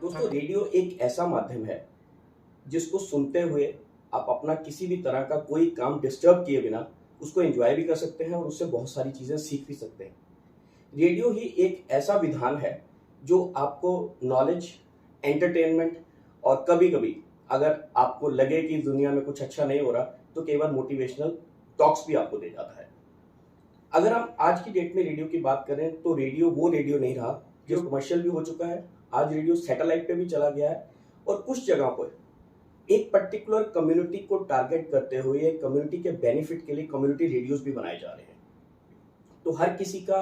दोस्तों, रेडियो एक ऐसा माध्यम है जिसको सुनते हुए आप अपना किसी भी तरह का कोई काम डिस्टर्ब किए बिना उसको एंजॉय भी कर सकते हैं और उससे बहुत सारी चीज़ें सीख भी सकते हैं। रेडियो ही एक ऐसा विधान है जो आपको नॉलेज, एंटरटेनमेंट और कभी-कभी अगर आपको लगे कि दुनिया में कुछ अच्छा नहीं हो रहा, तो कई बार मोटिवेशनल टॉक्स भी आपको दे जाता है। अगर हम आज की डेट में रेडियो की बात करें, तो रेडियो वो रेडियो नहीं रहा जो कमर्शियल भी हो चुका है। आज रेडियो सैटेलाइट पे भी चला गया है और कुछ जगह पर एक पर्टिकुलर कम्युनिटी को टारगेट करते हुए कम्युनिटी के बेनिफिट के लिए कम्युनिटी रेडियोस भी बनाए जा रहे हैं। तो हर किसी का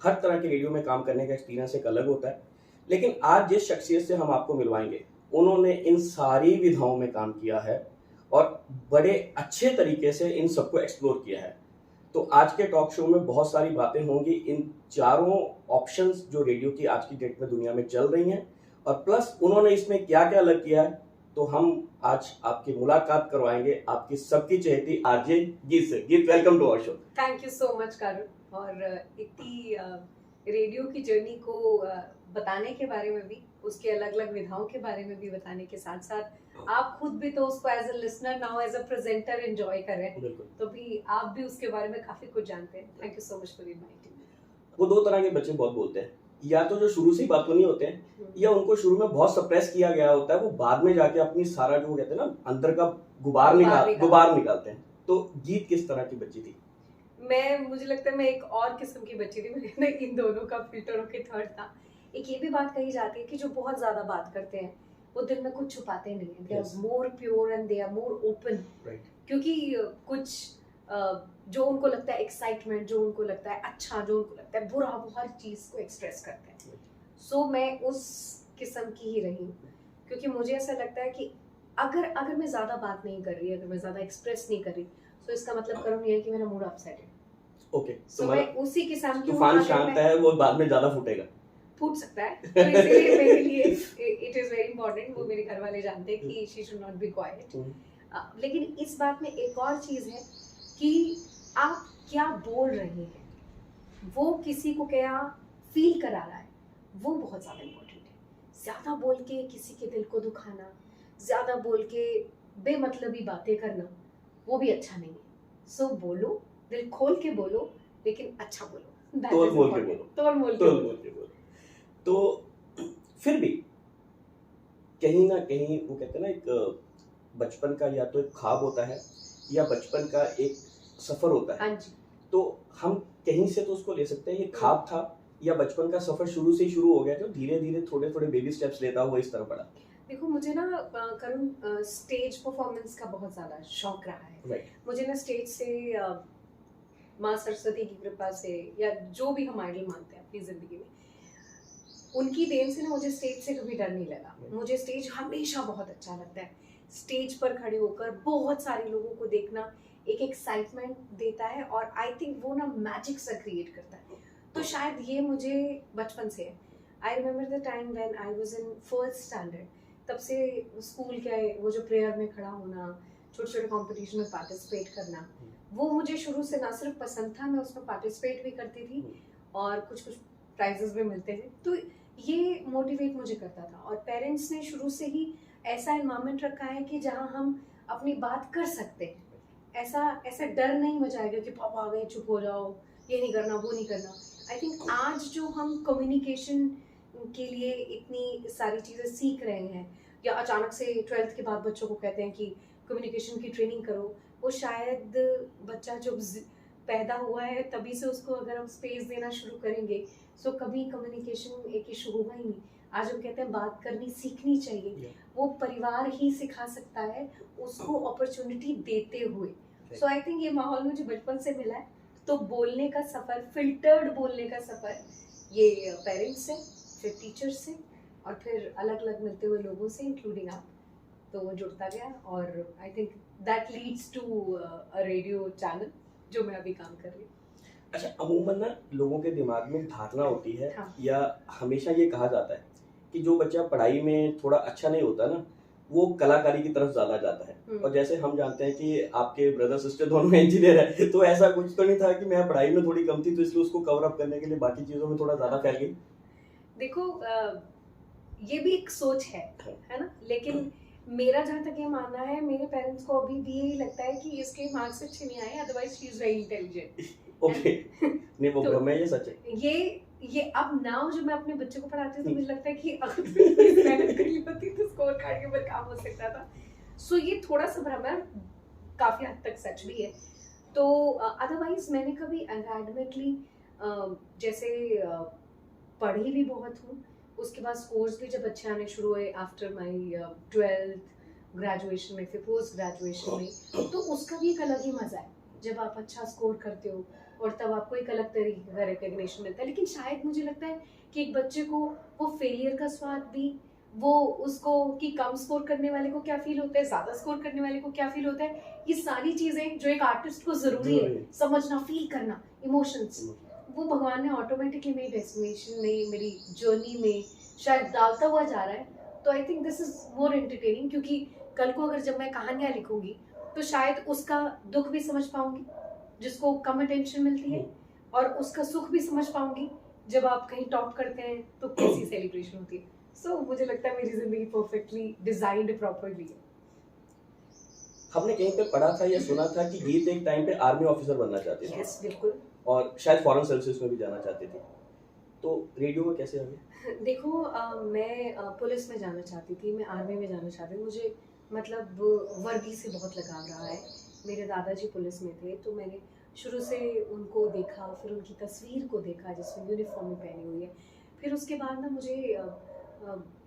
हर तरह के रेडियो में काम करने का एक्सपीरियंस एक अलग होता है, लेकिन आज जिस शख्सियत से हम आपको मिलवाएंगे, उन्होंने इन सारी विधाओं में काम किया है और बड़े अच्छे तरीके से इन सबको एक्सप्लोर किया है। तो आज के टॉक शो में बहुत सारी बातें होंगी इन चारों ऑप्शंस जो रेडियो की आज की डेट में दुनिया में चल रही हैं, और प्लस उन्होंने इसमें क्या क्या अलग किया है। तो हम आज आपकी मुलाकात करवाएंगे आपकी सबकी चहेती आरजे गीत से। Geet, welcome to our show. Thank you so much Karun, और इतनी रेडियो की जर्नी को बताने के बारे में भी, उसके अलग अलग विधाओं के बारे में भी बताने के साथ साथ आप खुद भी तो उसको as a listener, now as a presenter enjoy कर रहे हैं, तो भी आप भी उसके बारे में काफी कुछ जानते हैं। Thank you so much for inviting. वो दो तरह के बच्चे बहुत बोलते हैं, या तो जो शुरू से ही बात नहीं होते हैं, या उनको शुरू में बहुत सप्रेस किया गया होता है, वो बाद में जाके अपनी सारा जो कहते हैं ना अंदर का गुबार निकालते हैं। तो गीत किस तरह की बच्ची थी? मुझे लगता है मैं एक और किस्म की बच्ची थी। मैं इन दोनों का फिल्टर होके थर्ड था। एक ये भी बात कही जाती है कि जो बहुत ज्यादा बात करते हैं वो दिल में कुछ छुपाते नहीं है। They are more pure and they are more open, क्योंकि कुछ जो उनको लगता है एक्साइटमेंट, जो उनको लगता है अच्छा, जो उनको लगता है बुरा, वो हर चीज को एक्सप्रेस करते हैं। सो मैं उस किस्म की ही रही, क्योंकि मुझे ऐसा लगता है कि अगर मैं ज्यादा बात नहीं कर रही, अगर मैं ज्यादा एक्सप्रेस नहीं कर रही, तो इसका मतलब करूँ ये है कि मेरा मूड अपसेट है। ओके, तो मैं उसी किस्म की तूफान शांत है, वो बाद में ज्यादा फूट सकता है। तो इसलिए मेरे लिए इट इज वेरी इंपॉर्टेंट, वो मेरे घर वाले जानते हैं कि she should not be quite. लेकिन इस बात में एक और चीज है कि आप क्या बोल रहे हैं, वो किसी को क्या फील करा रहा है, वो बहुत ज्यादा इम्पोर्टेंट है। ज्यादा बोल के किसी के दिल को दुखाना, ज्यादा बोल के बेमतलबी बातें करना, वो भी अच्छा नहीं है। सो बोलो, दिल खोल के बोलो, लेकिन अच्छा बोलो, तोल मोल के बोलो। तो फिर भी कहीं ना कहीं वो कहते हैं ना, एक बचपन का या तो एक ख्वाब होता है या बचपन का एक सफर होता है। हाँ जी। तो हम कहीं से तो उसको ले सकते हैं, ये ख्वाब था या बचपन का सफर शुरू से ही शुरू हो गया, जो धीरे धीरे थोड़े थोड़े बेबी स्टेप्स लेता हुआ इस तरह बढ़ा? देखो, मुझे ना करुण स्टेज परफॉर्मेंस का बहुत ज्यादा शौक रहा है। मुझे ना स्टेज से माँ सरस्वती की कृपा से, या जो भी हम आइडल मानते हैं अपनी जिंदगी में, उनकी देन से ना मुझे स्टेज से कभी डर नहीं लगा। मुझे स्टेज हमेशा बहुत अच्छा लगता है। स्टेज पर खड़े होकर बहुत सारे लोगों को देखना एक एक्साइटमेंट देता है, और आई थिंक वो ना मैजिक सा क्रिएट करता है। तो शायद ये मुझे बचपन से है। I remember the time when I was in first standard, तब से स्कूल के वो जो प्रेयर में खड़ा होना, छोटे छोटे कॉम्पिटिशन में पार्टिसिपेट करना, वो मुझे शुरू से ना सिर्फ पसंद था, मैं उसमें पार्टिसिपेट भी करती थी और कुछ कुछ प्राइजेस भी मिलते थे। तो ये मोटिवेट मुझे करता था, और पेरेंट्स ने शुरू से ही ऐसा एनवायरनमेंट रखा है कि जहाँ हम अपनी बात कर सकते हैं। ऐसा डर नहीं मचाएगा कि पापा आ गए, चुप हो जाओ, ये नहीं करना, वो नहीं करना। आई थिंक आज जो हम कम्युनिकेशन के लिए इतनी सारी चीज़ें सीख रहे हैं, या अचानक से 12th के बाद बच्चों को कहते हैं कि कम्युनिकेशन की ट्रेनिंग करो, वो शायद बच्चा जब पैदा हुआ है तभी से उसको अगर हम स्पेस देना शुरू करेंगे, सो कभी कम्युनिकेशन एक इशू होगा ही नहीं। आज हम कहते हैं बात करनी सीखनी चाहिए, वो परिवार ही सिखा सकता है उसको अपॉर्चुनिटी देते हुए। सो आई थिंक ये माहौल मुझे बचपन से मिला है। तो बोलने का सफ़र, फिल्टर्ड बोलने का सफ़र, ये पेरेंट्स से, फिर टीचर्स से, और फिर अलग अलग मिलते हुए लोगों से, इंक्लूडिंग आप, तो वो जुड़ता गया, और I think that leads to a radio channel जो मैं अभी काम कर रही हूँ। अच्छा, अमूमन ना लोगों के दिमाग में धारणा होती है, हाँ। या हमेशा ये कहा जाता है कि जो बच्चा पढ़ाई में थोड़ा अच्छा नहीं होता ना, वो कलाकारी की तरफ ज्यादा जाता है। और जैसे हम जानते हैं कि आपके ब्रदर सिस्टर दोनों इंजीनियर है, तो ऐसा कुछ तो नहीं था कि मैं पढ़ाई में थोड़ी कम थी तो इसलिए उसको कवर अप करने के लिए बाकी चीजों में थोड़ा ज्यादा फैल गई? देखो ये भी एक सोच है ना, लेकिन मेरा जहाँ तक ये मानना है, मेरे पेरेंट्स को अभी भी यही लगता है कि इसके मार्क्स अच्छे नहीं आए, otherwise she is very intelligent. Okay. नहीं वो तो भ्रम है, ये सच है? ये अब नाउ जब मैं अपने बच्चे को पढ़ाती हूँ तो मुझे लगता है कि अगर मैं मेहनत करी होती तो स्कोर कार्ड के ऊपर काम हो सकता था। सो ये थोड़ा सा भ्रम है, काफी हद तक सच भी है। तो अदरवाइज मैंने कभी एकेडमिकली जैसे पढ़ी भी बहुत हूँ, उसके बाद स्कोर्स भी जब अच्छे आने शुरू हुए आफ्टर माई 12th ग्रेजुएशन में, फिर पोस्ट ग्रेजुएशन में, तो उसका भी एक अलग ही मजा है जब आप अच्छा स्कोर करते हो और तब आपको एक अलग तरीके का रिकग्निशन मिलता है। लेकिन शायद मुझे लगता है कि एक बच्चे को वो फेलियर का स्वाद भी, वो उसको कि कम स्कोर करने वाले को क्या फील होता है, ज्यादा स्कोर करने वाले को क्या फील होता है, ये सारी चीजें जो एक आर्टिस्ट को जरूरी है समझना, फील करना, इमोशंस, वो भगवान ने ऑटोमेटिकली मेरी डेस्टिनेशन में, मेरी जर्नी में शायद डालता हुआ जा रहा है। तो I think this is more entertaining, क्योंकि कल को अगर जब मैं कहानियां लिखूंगी तो शायद उसका दुख भी समझ पाऊंगी जिसको कम अटेंशन मिलती है, और उसका सुख भी समझ पाऊंगी जब आप कहीं टॉप करते हैं तो कैसी सेलिब्रेशन होती है। सो मुझे लगता है मेरी जिंदगी परफेक्टली डिजाइन्ड प्रॉपर्ली है। हमने कहीं पे पढ़ा था या सुना था कि गीत एक टाइम पे आर्मी ऑफिसर बनना चाहती थी। यस बिल्कुल। और शायद फॉरेन सर्विसेज में भी जाना चाहती थी, तो रेडियो में कैसे आ गई? देखो मैं पुलिस में जाना चाहती थी, मैं आर्मी में जाना चाहती थी। मुझे मतलब वर्दी से बहुत लगाव रहा है। मेरे दादाजी पुलिस में थे, तो मैंने शुरू से उनको देखा, फिर उनकी तस्वीर को देखा जिसमें यूनिफॉर्म में पहनी हुई है। फिर उसके बाद ना मुझे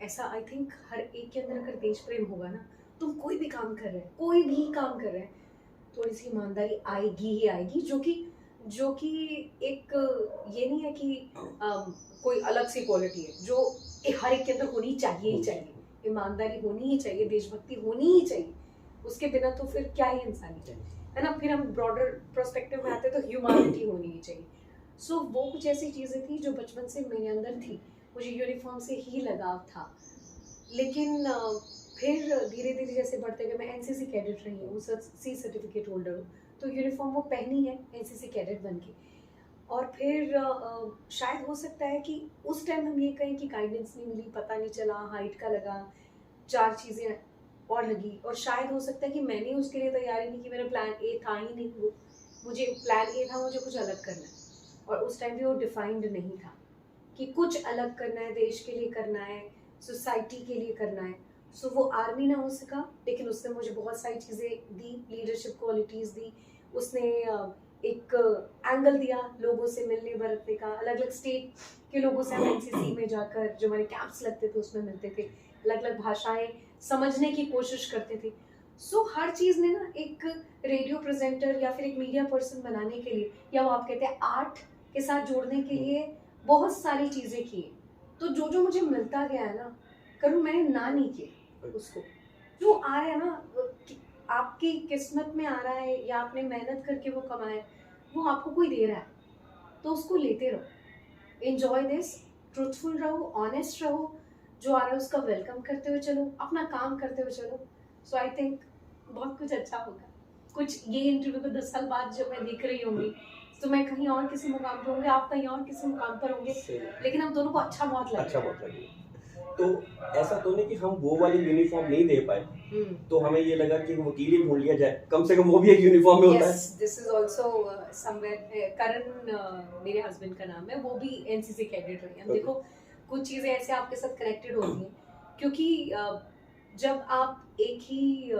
ऐसा, आई थिंक हर एक के अंदर अगर देश प्रेम होगा ना, तुम कोई भी काम कर रहे हैं, कोई भी काम कर रहे हैं, थोड़ी सी ईमानदारी आएगी ही आएगी, जो कि एक ये नहीं है कि कोई अलग सी क्वालिटी है जो हर एक के अंदर होनी चाहिए ही चाहिए। ईमानदारी होनी ही चाहिए, देशभक्ति होनी ही चाहिए, उसके बिना तो फिर क्या ही इंसानियत है ना। फिर हम ब्रॉडर पर्सपेक्टिव में आते तो ह्यूमैनिटी होनी ही चाहिए। सो वो कुछ ऐसी चीज़ें थी जो बचपन से मेरे अंदर थी, मुझे यूनिफॉर्म से ही लगाव था। लेकिन फिर धीरे धीरे जैसे बढ़ते गए, मैं एनसीसी कैडेट रही हूँ, सी सर्टिफिकेट होल्डर हूँ, तो यूनिफॉर्म वो पहनी है एनसीसी कैडेट बन के। और फिर शायद हो सकता है कि उस टाइम हम ये कहें कि गाइडेंस नहीं मिली, पता नहीं चला, हाइट का लगा, चार चीज़ें और लगी, और शायद हो सकता है कि मैंने उसके लिए तैयारी नहीं की, मेरा प्लान ए था ही नहीं वो, मुझे प्लान ए था मुझे कुछ अलग करना है, और उस टाइम भी वो डिफाइंड नहीं था कि कुछ अलग करना है, देश के लिए करना है, सोसाइटी के लिए करना है। सो वो आर्मी ना हो सका, लेकिन उसने मुझे बहुत सारी चीज़ें दी, लीडरशिप क्वालिटीज़ दी, उसने एक एंगल दिया लोगों से मिलने बरतने का, अलग अलग स्टेट के लोगों से हम एनसीसी में जाकर जो हमारे कैंप्स लगते थे उसमें मिलते थे, अलग अलग भाषाएं समझने की कोशिश करते थे। सो हर चीज़ ने ना एक रेडियो प्रेजेंटर या फिर एक मीडिया पर्सन बनाने के लिए, या वो आप कहते हैं आर्ट के साथ जोड़ने के लिए बहुत सारी चीज़ें की। तो जो जो मुझे मिलता गया है ना, करूँ मैंने ना नहीं किया उसको, जो आ रहा है ना, आपकी किस्मत में आ रहा है या आपने मेहनत करके वो कमाए, वो आपको कोई दे रहा है, तो उसको लेते रहो, एंजॉय दिस, ट्रूथफुल रहो, ऑनेस्ट रहो, जो आ रहा है उसका वेलकम करते हुए चलो, अपना काम करते हुए चलो। सो आई थिंक बहुत कुछ अच्छा होगा। कुछ ये इंटरव्यू को 10 साल बाद जब मैं देख रही होंगी तो मैं कहीं और किसी मुकाम पर होंगे, आप कहीं और किसी मुकाम पर होंगे, लेकिन हम दोनों को अच्छा बहुत लगेगा। तो ऐसा तो नहीं कि हम वो वाली यूनिफॉर्म नहीं दे पाए, तो हमें ये लगा कि वकील ही ढूंढ लिया जाए, कम से कम वो भी एक यूनिफॉर्म में होता है। दिस इज आल्सो समवेयर, करण मेरे हस्बैंड का नाम है, वो भी एनसीसी कैडेट रहे हैं। देखो कुछ चीजें ऐसे आपके साथ कनेक्टेड होती हैं, क्योंकि जब आप एक ही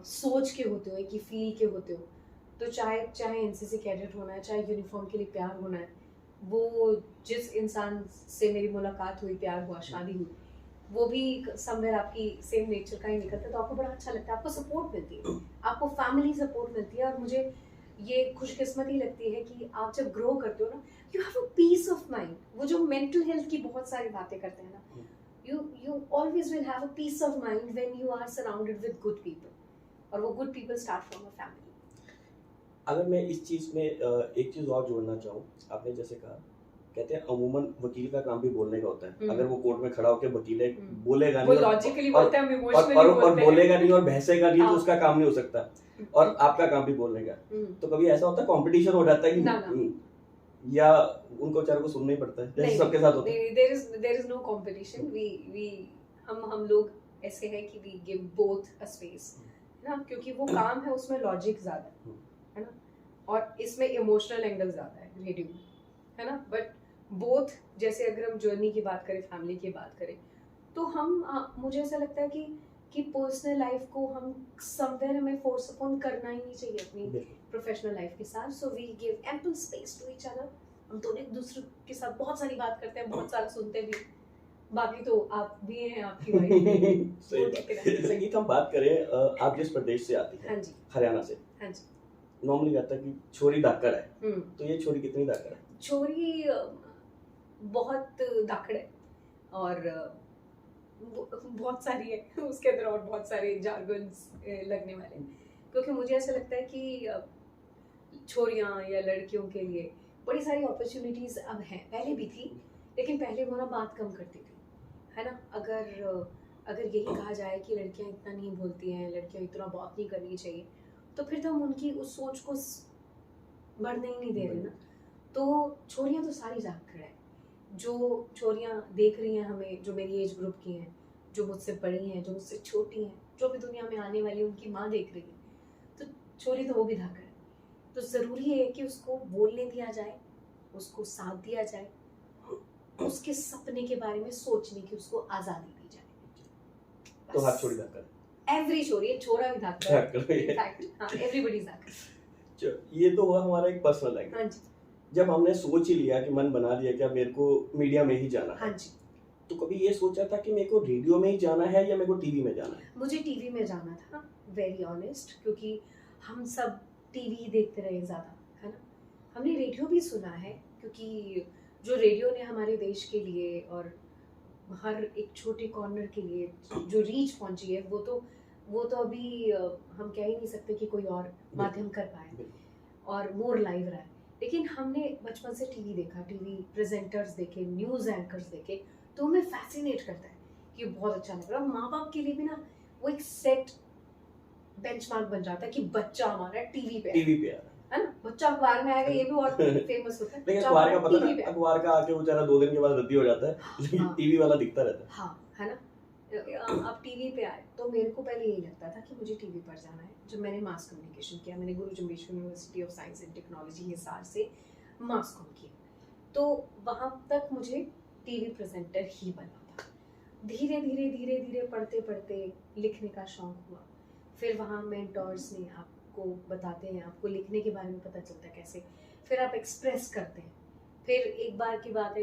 सोच के होते हो, एक ही फील के होते हो, तो चाहे एनसीसी कैडेट होना है, चाहे यूनिफॉर्म के लिए प्यार होना है, वो जिस इंसान से मेरी मुलाकात हुई, प्यार हुआ, शादी हुई, वो भी समवेयर आपकी सेम नेचर का ही निकलता है, तो आपको बड़ा अच्छा लगता है, आपको सपोर्ट मिलती है, आपको फैमिली सपोर्ट मिलती है। और मुझे ये खुशकिस्मती लगती है कि आप जब ग्रो करते हो ना, you have a peace of mind. वो जो मेंटल हेल्थ की बहुत सारी बातें करते हैं ना, you always will have a peace of mind when you are surrounded with good people, और वो good people start from a family। अगर मैं इस चीज़ में एक चीज़ और जोड़ना चाहूँ, आपने जैसे कहा कहते हैं अमूमन वकील का काम भी बोलने का होता है। अगर वो कोर्ट में खड़ा होकर वकील वो बोलेगा नहीं लॉजिकली बोलता है, हम इमोशनली बोलते हैं, और बोलेगा नहीं और बहसेगा नहीं तो हाँ। उसका काम नहीं हो सकता। और आपका काम भी बोलने का। तो कभी ऐसा होता है कंपटीशन हो जाता है कि या उनको बेचारों को सुनना ही पड़ता है, जैसे सबके साथ होता है? There is no competition. We हम लोग ऐसे हैं कि we give both a space, है ना, क्योंकि वो काम है उसमें लॉजिक ज्यादा है ना, और इसमें इमोशनल एंगल ज्यादा है रेडियो में, है ना। बट बोथ, जैसे अगर हम जर्नी की बात करें, फैमिली की बात करें, तो हम मुझे ऐसा लगता है कि पर्सनल लाइफ को हम समवेयर हमें फोर्स अपॉन करना ही नहीं चाहिए अपनी प्रोफेशनल लाइफ के साथ। So we give ample space to each other. हम दोनों एक दूसरे के साथ बहुत सारी बात करते हैं, बहुत सारा सुनते भी। बाकी तो आप भी हैं, आपकी वाइफ सही बात। संगीत हम बात करें, आप जिस प्रदेश से आती हैं, हाँ जी, हरियाणा से, हाँ जी, नॉर्मली कहता है कि छोरी धाकड़ है, तो ये छोरी कितनी धाकड़ है? छोरी बहुत धाकड़ है और बहुत सारी है, उसके अंदर और बहुत सारे जार्गन्स लगने वाले हैं, क्योंकि मुझे ऐसा लगता है कि छोरियां या लड़कियों के लिए बड़ी सारी अपॉर्चुनिटीज अब हैं, पहले भी थी, लेकिन पहले वो ना बात कम करती थी, है ना। अगर यही कहा जाए कि लड़कियां इतना नहीं बोलती हैं, लड़कियां इतना बात नहीं करनी चाहिए, तो फिर तो हम उनकी उस सोच को बढ़ने ही नहीं दे रहे ना। तो छोरियां तो सारी जाकर है, जो छोरियां देख रही हैं हमें, जो मेरी एज ग्रुप की हैं, जो मुझसे बड़ी हैं, जो मुझसे छोटी हैं, जो भी दुनिया में आने वाली उनकी माँ देख रही है, तो छोरी तो वो भी धाकड़ है। तो ज़रूरी है कि उसको बोलने दिया जाए, उसको साथ दिया जाए, उसके सपने के बारे में सोचने की उसको आज़ादी दी जाए। तो हाथ छोड़ी धाकड़, एवरी छोरी, छोरा भी धाकड़ है, इनफैक्ट हाँ, एवरीबॉडी धाकड़। ये तो हुआ हमारा एक पर्सनल लाइफ। हाँ जी। जब हमने सोच ही लिया कि मन बना लिया कि अब मेरे को मीडिया में ही जाना है, हाँ जी, तो कभी ये सोचा था कि मेरे को रेडियो में ही जाना है या मेरे को टीवी में जाना है? मुझे टीवी में जाना था, वेरी ऑनेस्ट, क्योंकि हम सब टीवी देखते रहे ज़्यादा, है ना। हमने रेडियो भी सुना है, क्योंकि जो रेडियो ने हमारे देश के लिए और हर एक छोटे कॉर्नर के लिए जो रीच पहुंची है, वो तो अभी हम कह ही नहीं सकते कि कोई और माध्यम कर पाए और मोर लाइव रहा है। लेकिन हमने बचपन से टीवी देखा, टीवी प्रेजेंटर्स देखे, न्यूज़ एंकर्स देखे, तो हमें फैसिनेट करता है कि बहुत अच्छा लग रहा है। माँ बाप के लिए भी ना वो एक सेट बेंचमार्क बन जाता है कि बच्चा हमारा टीवी पे है ना। बच्चा अखबार में आएगा, ये भी बहुत फेमस होता है। लेकिन अखबार का पता है, अखबार का आके बेचारा 2 दिन के बाद रद्दी हो जाता है, लेकिन टीवी वाला दिखता रहता है। हाँ, है ना। अब टीवी पे आए तो मेरे को पहले यही लगता था कि मुझे टीवी पर जाना है। जब मैंने मास कम्युनिकेशन किया, मैंने गुरु Jambheshwar university of science and technology Hisar से मास कॉम किया, तो वहाँ तक मुझे टीवी प्रेजेंटर ही बनना था। धीरे धीरे पढ़ते पढ़ते लिखने का शौक हुआ। फिर वहाँ मेंटर्स ने आपको बताते हैं, आपको लिखने के बारे में पता चलता है कैसे, फिर आप एक्सप्रेस करते हैं। फिर एक बार की बात है,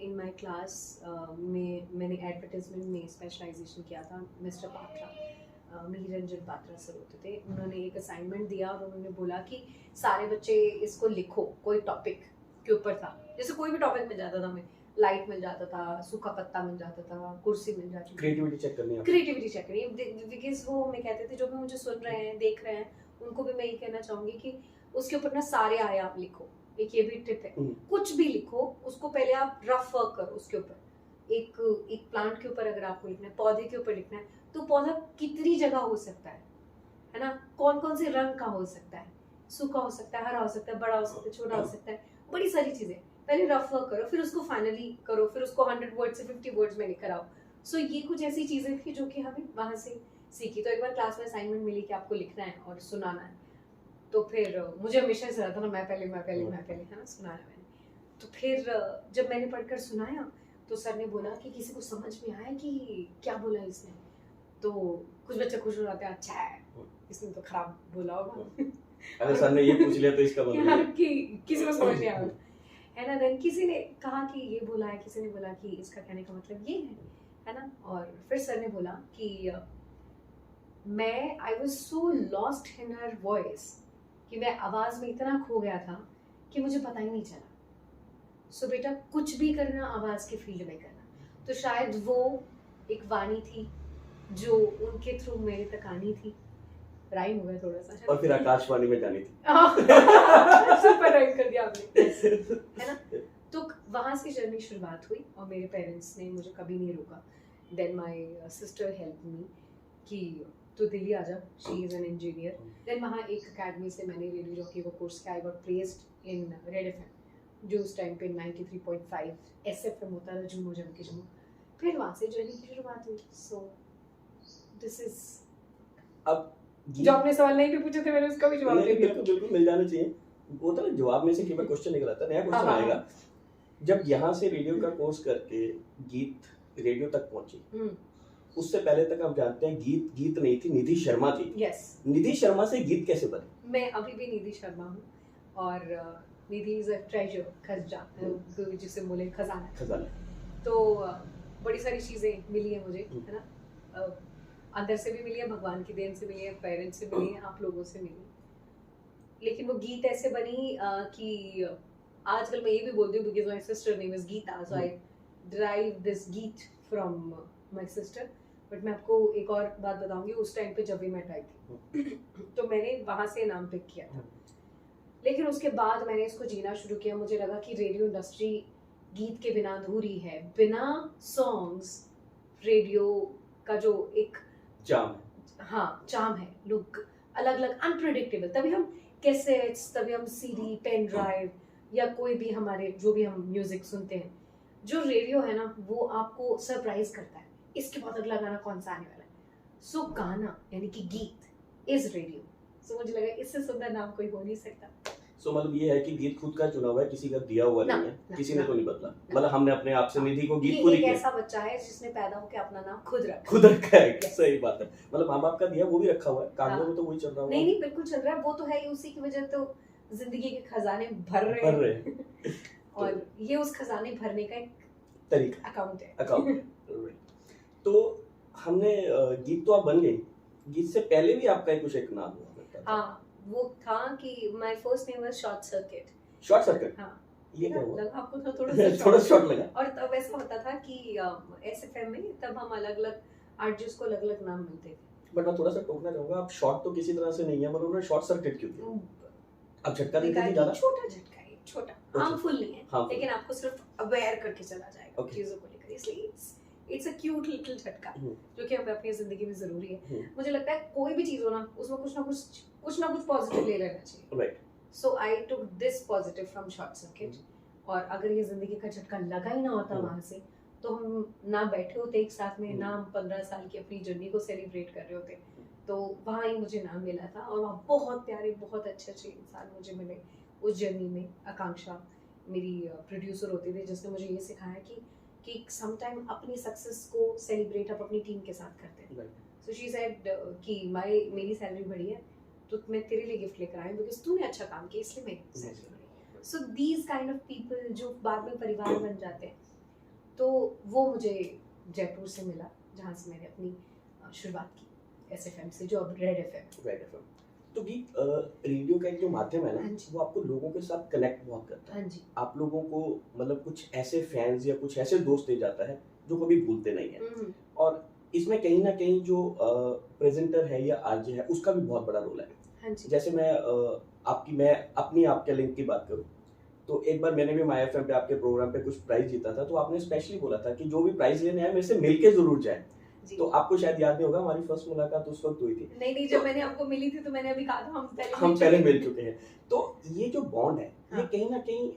इन माय क्लास में मैंने एडवर्टाइजमेंट में स्पेशलाइजेशन किया था। मिस्टर पात्रा, मिहिर रंजन पात्रा सर होते थे, उन्होंने एक असाइनमेंट दिया और उन्होंने बोला कि सारे बच्चे इसको लिखो, कोई टॉपिक के ऊपर था, जैसे कोई भी टॉपिक मिल जाता था, हमें लाइट मिल जाता था, सूखा पत्ता मिल जाता था, कुर्सी मिल जाती थी, क्रिएटिविटी चेक करनी, बिकॉज वो हमें कहते थे जो भी मुझे सुन रहे हैं, देख रहे हैं, उनको भी मैं ये कहना चाहूँगी कि उसके ऊपर ना सारे आए आप लिखो। एक ये भी टिप है, कुछ भी लिखो, उसको पहले आप रफ वर्क करो उसके ऊपर। एक प्लांट के ऊपर अगर आपको लिखना है, पौधे के ऊपर लिखना है, तो पौधा कितनी जगह हो सकता है ना, कौन कौन से रंग का हो सकता है, सूखा हो सकता है, हरा हो सकता है, बड़ा हो सकता है, छोटा हो सकता है, बड़ी सारी चीजें। पहले रफ वर्क करो, फिर उसको फाइनली करो, फिर उसको 100 वर्ड से 50 वर्ड्स में लेकर आओ। सो ये कुछ ऐसी चीजें थी जो कि हमें वहां से सीखी। तो एक बार क्लास में असाइनमेंट मिली कि आपको लिखना है और सुनाना है, तो फिर मुझे हमेशा ऐसा रहता था, मैं पहले है ना, सुनाना मैंने। तो फिर जब मैंने पढ़कर सुनाया तो सर ने बोला कि किसी को समझ में आया कि क्या बोला इसने, तो कुछ बच्चे खुश हो जाते हैं, अच्छा है, इसने तो खराब बोला होगा। अरे सर ने ये पूछ लिया तो इसका मतलब कि किसी को समझ नहीं आया, है ना। देन किसी ने कहा कि ये बोला है, किसी ने बोला कि इसका कहने का मतलब ये है ना। और फिर सर ने बोला कि मैं I was so lost in her voice, कि मैं आवाज़ में इतना खो गया था कि मुझे पता ही नहीं चला। सो बेटा कुछ भी करना आवाज़ के फील्ड में करना। तो शायद वो एक वाणी थी जो उनके थ्रू मेरे तक आनी थी। राइम हो गया थोड़ा सा, और फिर आकाशवाणी में जानी थी। सुपर राइम कर दिया आपने, है ना। तो वहाँ से जर्नी शुरुआत हुई और मेरे पेरेंट्स ने मुझे कभी नहीं रोका. Then my sister help me कि तो दिल्ली आ जा, she is an engineer. Then वहाँ एक अकेडमी से मैंने रेडियो जॉकी का कोर्स किया. I got placed in red FM जो उस टाइम पे 93.5 एसएफएम होता था जम्मू के जम्मू. फिर वहाँ से जर्नी की शुरुआत हुई. सो दिस इज अब जो आपने सवाल नहीं भी पूछे थे मैंने उसका भी जवाब दे दिया. बिल्कुल बिल्कुल मिल जाना चाहिए. वो तो जवाब में से कई बार क्वेश्चन निकल आता है, नया क्वेश्चन आएगा. जब यहाँ से रेडियो का कोर्स करके गीत रेडियो तक पहुंची, उससे पहले तक आप जानते हैं गीत नहीं थी, निधि शर्मा थी. यस. निधि शर्मा से गीत कैसे बने? मैं अभी भी निधि शर्मा हूँ और निधि इज अ ट्रेजर, खजाना जिसे बोले खजाना. तो बड़ी सारी चीजें मिली है मुझे, है ना. अंदर से भी मिली है, भगवान की देन से मिली है, पेरेंट्स से मिली है, आप लोगों से मिली है. लेकिन वो गीत ऐसे बनी कि आजकल मैं ये भी बोलती हूँ because my sister name is Geeta, so I derive this Geet from my sister. But मैं आपको एक और बात बताऊंगी. उस टाइम पे जब भी मैं आई थी तो मैंने वहां से नाम पिक किया था. लेकिन उसके बाद मैंने इसको जीना शुरू किया. मुझे लगा कि रेडियो इंडस्ट्री गीत के बिना अधूरी है. बिना सॉन्ग्स रेडियो का जो एक चार्म है, लोग अलग अलग अनप्रेडिक्टेबल. तभी हम कैसेट्स, तभी हम सीडी, पेन ड्राइव या कोई भी हमारे जो भी हम म्यूजिक सुनते हैं, जो रेडियो है ना वो आपको सरप्राइज करता है. इसके बाद अगला गाना कौन सा आने वाला है. सो गाना यानी कि गीत इज रेडियो. सो मुझे लगा इससे सुंदर नाम कोई हो नहीं सकता. सो मतलब ये है कि गीत खुद का चुना हुआ है, किसी का दिया हुआ नहीं है, किसी ने तो नहीं बदला. मतलब हमने अपने आप से निधि को गीत खुद ही किया. ऐसा बच्चा है जिसने पैदा होकर अपना नाम खुद रखा है. सही बात है. मतलब माँ बाप का दिया वो भी रखा हुआ है, कागजों में तो वही चल रहा है. नहीं बिल्कुल चल रहा है. वो तो है ही, उसी की वजह तो जिंदगी के खजाने भर रहे हैं. और ये उस खजाने भरने का एक तरीका अकाउंट है. तो हमने गीत तो आप बन गई, गीत से पहले भी आपका कुछ एक नाम हुआ. हाँ, वो था कि my first name was short circuit. हाँ, ये क्या हुआ? आपको थोड़ा शॉर्ट लगा. और तब ऐसा होता था कि एसएफएम में तब हम अलग अलग आर्टिस्ट को अलग अलग नाम मिलते थे. बट मैं थोड़ा सा टोकना चाहूंगा, आप शॉर्ट तो किसी तरह से नहीं है, मतलब उन्होंने शॉर्ट सर्किट क्यों दिया? अब झटका देते थे ज्यादा. छोटा झटका है, छोटा, हार्मफुल नहीं है, लेकिन आपको सिर्फ अवेयर करके चला जाएगा चीजों को लेकर. इसलिए इट्स अ क्यूट लिटिल झटका जो कि हमें अपनी जिंदगी में जरूरी है. मुझे लगता है कोई भी चीज हो ना, उसमें कुछ ना कुछ पॉजिटिव ले लेना चाहिए. Right. So I took this positive from short circuit. और अगर ये जिंदगी का झटका लगा ही ना होता वहां से, तो हम ना बैठे होते एक साथ में, ना हम 15 साल की अपनी जर्नी को सेलिब्रेट कर रहे होते. तो वहाँ ही मुझे नाम मिला था और वहाँ बहुत प्यारे, बहुत अच्छे इंसान मुझे मिले उस जर्नी में. आकांक्षा मेरी प्रोड्यूसर होती थी जिसने मुझे ये सिखाया कि समटाइम अपनी सक्सेस को सेलिब्रेट आप अपनी टीम के साथ करते हैं. सो शी सेड कि मेरी सैलरी बढ़ी है तो मैं तेरे लिए गिफ्ट लेकर आई हूँ बिकॉज तूने अच्छा काम किया इसलिए मेरी सैलरी बढ़ी. So these kind of people जो बाद में परिवार बन जाते हैं, तो वो मुझे जयपुर से मिला जहाँ से मैंने अपनी शुरुआत की एसएफएम से, जो अब रेड एफएम. तो गीत रेडियो का एक जो माध्यम है ना, वो आपको लोगों के साथ कनेक्ट बहुत करता है. आप लोगों को मतलब कुछ ऐसे फैंस या कुछ ऐसे दोस्त दे जाता है जो कभी भूलते नहीं है. और इसमें कहीं ना कहीं जो प्रेजेंटर है या आरजे है उसका भी बहुत बड़ा रोल है. जैसे मैं आपके लिंक की बात करूं तो एक बार मैंने भी माय एफएम पे आपके प्रोग्राम पे कुछ प्राइज जीता था. तो आपने स्पेशली बोला था कि जो भी प्राइज लेने आए मेरे से मिलके जरूर जाए. तो आपको शायद याद नहीं होगा, हमारी फर्स्ट मुलाकात उस वक्त हुई थी. नहीं जब मैंने आपको मिली थी तो मैंने अभी कहा था हम पहले मिल चुके हैं. तो ये जो बॉन्ड है ये कहीं ना कहीं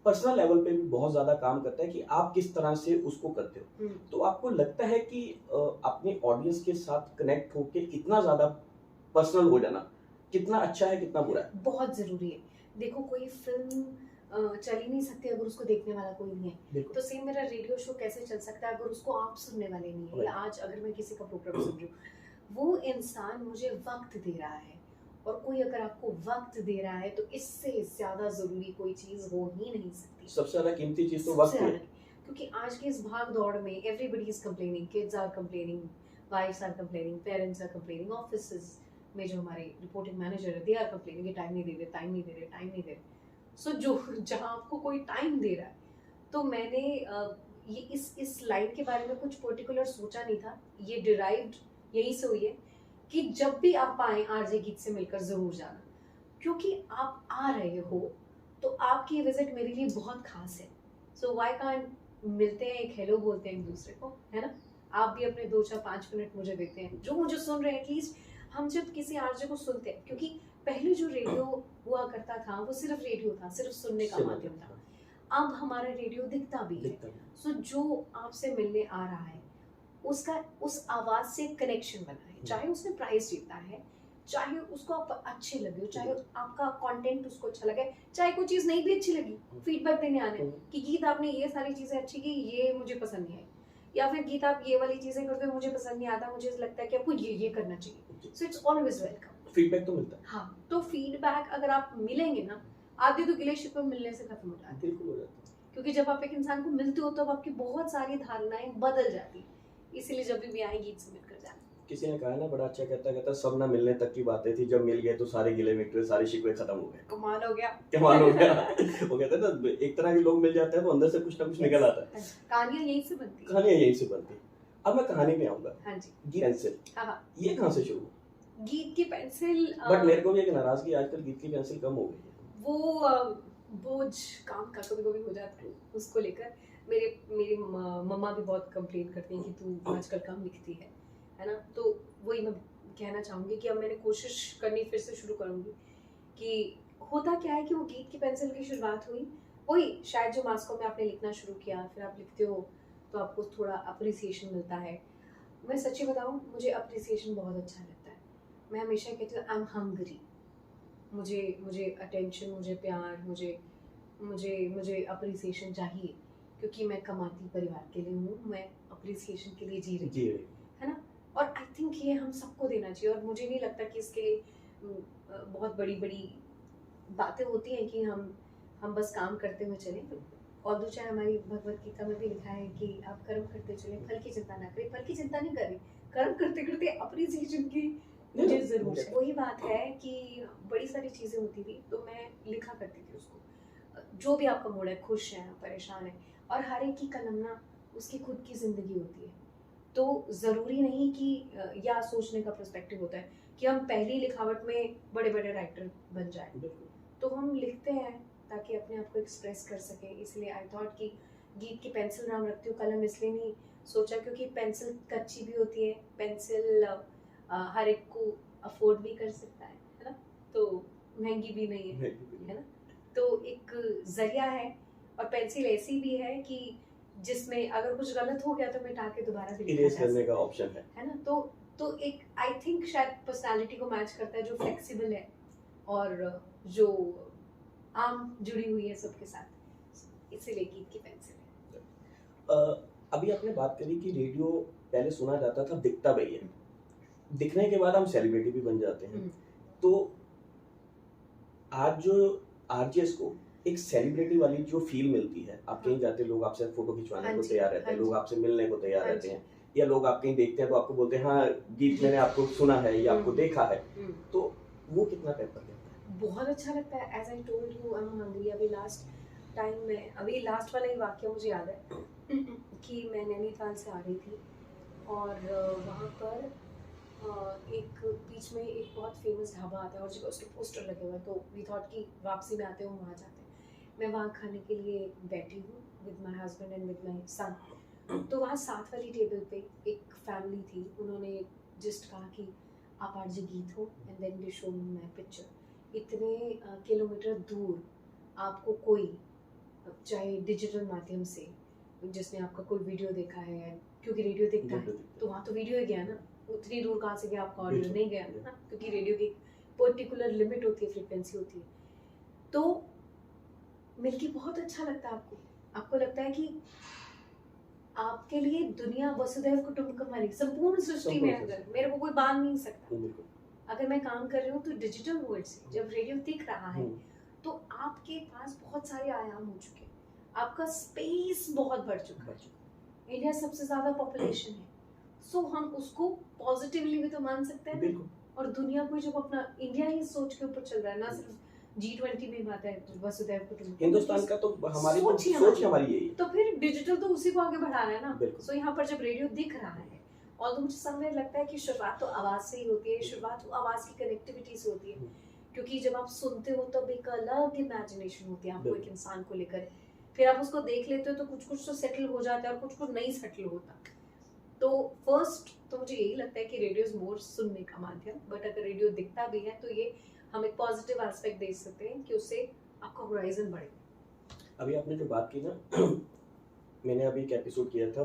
पर्सनल लेवल पे भी बहुत ज्यादा काम करता है कि आप किस तरह से उसको करते हो. तो आपको लगता है कि अपने ऑडियंस के साथ कनेक्ट होके इतना ज्यादा पर्सनल हो जाना कितना अच्छा है, कितना बुरा है? बहुत जरूरी है. देखो, कोई फिल्म चल ही नहीं सकती अगर उसको देखने वाला कोई नहीं है. तो सेम मेरा रेडियो शो कैसे चल सकता है अगर उसको आप सुनने वाले नहीं है. या आज अगर मैं किसी का प्रोग्राम सुन रही हूँ, वो इंसान मुझे वक्त दे रहा है, और कोई अगर आपको वक्त दे रहा है तो इससे ज्यादा जरूरी कोई चीज हो ही नहीं सकती. सबसे ज्यादा कीमती चीज तो वक्त है. क्योंकि आज के इस भाग दौड़ में everybody is complaining, kids are complaining, wives are complaining, parents are complaining, offices में जो हमारे रिपोर्टिंग मैनेजर है दे आर कंप्लेनिंग कि टाइम नहीं दे रहे. सो जो जहाँ आपको कोई टाइम दे रहा है, तो मैंने ये इस लाइन के बारे में कुछ पर्टिकुलर सोचा नहीं था. ये डिराइव्ड यही से हुई है कि जब भी आप आए आरजे गीत से मिलकर जरूर जाना, क्योंकि आप आ रहे हो तो आपकी विजिट मेरे लिए बहुत खास है. सो व्हाई कांट मिलते हैं, एक हेलो बोलते हैं एक दूसरे को, है ना? आप भी अपने 2 4 5 मिनट मुझे देते हैं, जो मुझे सुन रहे हैं एटलीस्ट हम जब किसी आरजे को सुनते हैं, क्योंकि पहले जो रेडियो हुआ करता था वो सिर्फ रेडियो था, सिर्फ सुनने का माध्यम था। अब हमारा रेडियो दिखता भी है। सो जो आपसे मिलने आ रहा है उसका उस आवाज से कनेक्शन बना है, चाहे उसने प्राइज जीता है, चाहे उसको आप अच्छे लगे, चाहे आपका कंटेंट उसको अच्छा लगे, चाहे कोई चीज नहीं भी अच्छी लगी, फीडबैक देने आने कि गीत आपने ये सारी चीजें अच्छी की, ये मुझे पसंद नहीं आई, या फिर गीत आप ये वाली चीजें करते हो मुझे पसंद नहीं आता, मुझे लगता है कि आपको ये करना चाहिए। So it's always welcome. Feedback तो मिलता है। हाँ, तो फीडबैक अगर आप मिलेंगे ना, आधी तो गिलेशिप में मिलने से खत्म हो जाती है। बिल्कुल हो जाता है, क्योंकि जब आप एक इंसान को मिलते हो तब आपकी बहुत सारी धारणाएं बदल जाती, इसीलिए जब भी आए गीत से मिलकर जाना। किसी ने कहा ना, बड़ा अच्छा कहता सब ना मिलने तक की बातें थी, जब मिल गए तो सारे गिले मिटरे सारे शिकवे खत्म हो गए। कमाल हो गया, कमाल हो गया। वो कहते हैं ना, एक तरह के लोग मिल जाते हैं तो अंदर से कुछ ना कुछ निकल आता है। कहानियां यहीं से बनती है। कहानियां यहीं से बनती है। अब मैं कहानी में आऊंगा। हाँ जी। गीत पेंसिल, ये कहाँ से शुरू? गीत की पेंसिल, बट मेरे को भी एक नाराजगी, आजकल गीत की पेंसिल कम हो गई है। वो बोझ काम का कभी कभी हो जाता है उसको लेकर। मेरी मम्मा भी बहुत कंप्लेन करती हैं कि तू आजकल कम लिखती है ना? तो वही मैं कहना चाहूँगी कि अब मैंने कोशिश करनी फिर से शुरू करूँगी कि होता क्या है कि वो गीत की पेंसिल की शुरुआत हुई, वही शायद जो मास्को में आपने लिखना शुरू किया, फिर आप लिखते हो तो आपको थोड़ा अप्रिसिएशन मिलता है। मैं सच्ची बताऊँ, मुझे अप्रिसिएशन बहुत अच्छा लगता है। मैं हमेशा कहती हूँ आई एम हंग्री, मुझे अटेंशन, मुझे प्यार, मुझे अप्रिसिएशन चाहिए, क्योंकि मैं कमाती परिवार के लिए हूँ, मैं अप्रिसिएशन के लिए जी रही हूँ, है ना? और आई थिंक ये हम सबको देना चाहिए, और मुझे नहीं लगता कि इसके लिए बहुत बड़ी बड़ी बातें होती हैं कि हम बस काम करते हुए चलें। और दूसरा, हमारी भगवत गीता में भी लिखा है कि आप कर्म करते चले, फल की चिंता ना करें। फल की चिंता नहीं करें, कर्म करते करते अप्रिसिएशन की मुझे जरूर है। वही बात है कि बड़ी सारी चीजें होती थी तो मैं लिखा करती थी उसको, जो भी आपका मूड है, खुश है, परेशान है, और हर एक की कलम ना उसकी खुद की जिंदगी होती है। तो जरूरी नहीं कि या सोचने का पर्सपेक्टिव होता है कि हम पहली लिखावट में बड़े बड़े राइटर बन जाए। तो हम लिखते हैं ताकि अपने आप को एक्सप्रेस कर सकें, इसलिए आई थॉट कि गीत की पेंसिल नाम रखती हूँ। कलम इसलिए नहीं सोचा क्योंकि पेंसिल कच्ची भी होती है, पेंसिल हर एक को अफोर्ड भी कर सकता है ना? तो महंगी भी नहीं है ना? तो एक जरिया है, और पेंसिल ऐसी भी है कि जिसमें अगर कुछ गलत हो गया तो मिटा के दोबारा भी इरेज करने का ऑप्शन है ना? तो एक आई थिंक शायद पर्सनालिटी को मैच करता है, जो फ्लेक्सिबल है और जो आम जुड़ी हुई है सबके साथ, इसीलिए गीत की पेंसिल है। अभी आपने बात करी कि रेडियो पहले सुना जाता था, दिखता भी है, दिखने के बाद हम सेलिब्रिटी भी बन जाते हैं। तो आज जो आरजेस को एक सेलिब्रिटी वाली जो फील मिलती है, आप कहीं जाते लोग आपसे फोटो खिंचवाने को तैयार रहते हैं, लोग आपसे मिलने को तैयार रहते हैं, या लोग आप कहीं देखते हैं तो आपको बोलते हैं हाँ गीत मैंने आपको सुना है या आपको देखा है, तो वो कितना पेपर देता है? बहुत अच्छा लगता है। As I told you, I am hungry. अभी लास्ट टाइम में, अभी लास्ट वाला ही वाक्य मुझे याद है कि मैं नैनीताल से आ रही थी और वहाँ पर एक बीच में एक बहुत फेमस ढाबा आता है और जब उसके पोस्टर लगे हुए हैं, तो वी थॉट कि वापसी में आते हो वहाँ जाते हैं। मैं वहाँ खाने के लिए बैठी हूँ with my husband and with my son. तो वहाँ साथ वाली टेबल पे एक फैमिली थी, उन्होंने जस्ट कहा कि आप आरजे गीत हो, and then they show me my picture. इतने किलोमीटर दूर आपको कोई, चाहे डिजिटल माध्यम से, जिसने आपका कोई वीडियो देखा है, क्योंकि रेडियो देखता है तो वहाँ तो वीडियो ही गया ना, उतनी दूर कहाँ से गया आपका ऑडियो, नहीं गया ना, क्योंकि रेडियो की पर्टिकुलर लिमिट होती है, फ्रीक्वेंसी होती है। तो मिलके बहुत अच्छा लगता है आपको लगता है कि आपके लिए दुनिया वसुधैव कुटुंबकम वाली संपूर्ण सृष्टि में अगर मेरे को कोई बांध नहीं सकता। अगर मैं काम कर रही हूँ तो डिजिटल वर्ल्ड से जब रेडियो दिख रहा है तो आपके पास बहुत सारे आयाम हो चुके हैं, आपका स्पेस बहुत बढ़ चुका है। इंडिया सबसे ज्यादा पॉपुलेशन है, सो हम उसको पॉजिटिवली भी तो मान सकते हैं। और दुनिया को जब अपना इंडिया ही सोच के ऊपर चल रहा है, ना सिर्फ G20 में बात है वसुधैव कुटुंबकम, हिंदुस्तान का तो हमारी सोच हमारी यही है। तो फिर डिजिटल तो उसी को आगे बढ़ा रहा है ना। सो यहाँ पर जब रेडियो दिख रहा है, और तो मुझे समय लगता है कि शुरुआत तो आवाज से ही होती है, शुरुआत तो आवाज की कनेक्टिविटी से होती है, क्योंकि जब आप सुनते हो तब एक अलग इमेजिनेशन होती है आपको एक इंसान को लेकर फिर आप उसको देख लेते हो तो कुछ कुछ तो सेटल हो जाता है और कुछ कुछ नहीं सेटल होता। तो फर्स्ट तो मुझे यही लगता है कि रेडियो इज मोर सुनने का माध्यम, बट अगर रेडियो दिखता भी है तो ये हम एक पॉजिटिव एस्पेक्ट देख सकते हैं कि उससे आपका होराइजन बढ़े। अभी आपने जो बात की ना मैंने अभी एक एपिसोड किया था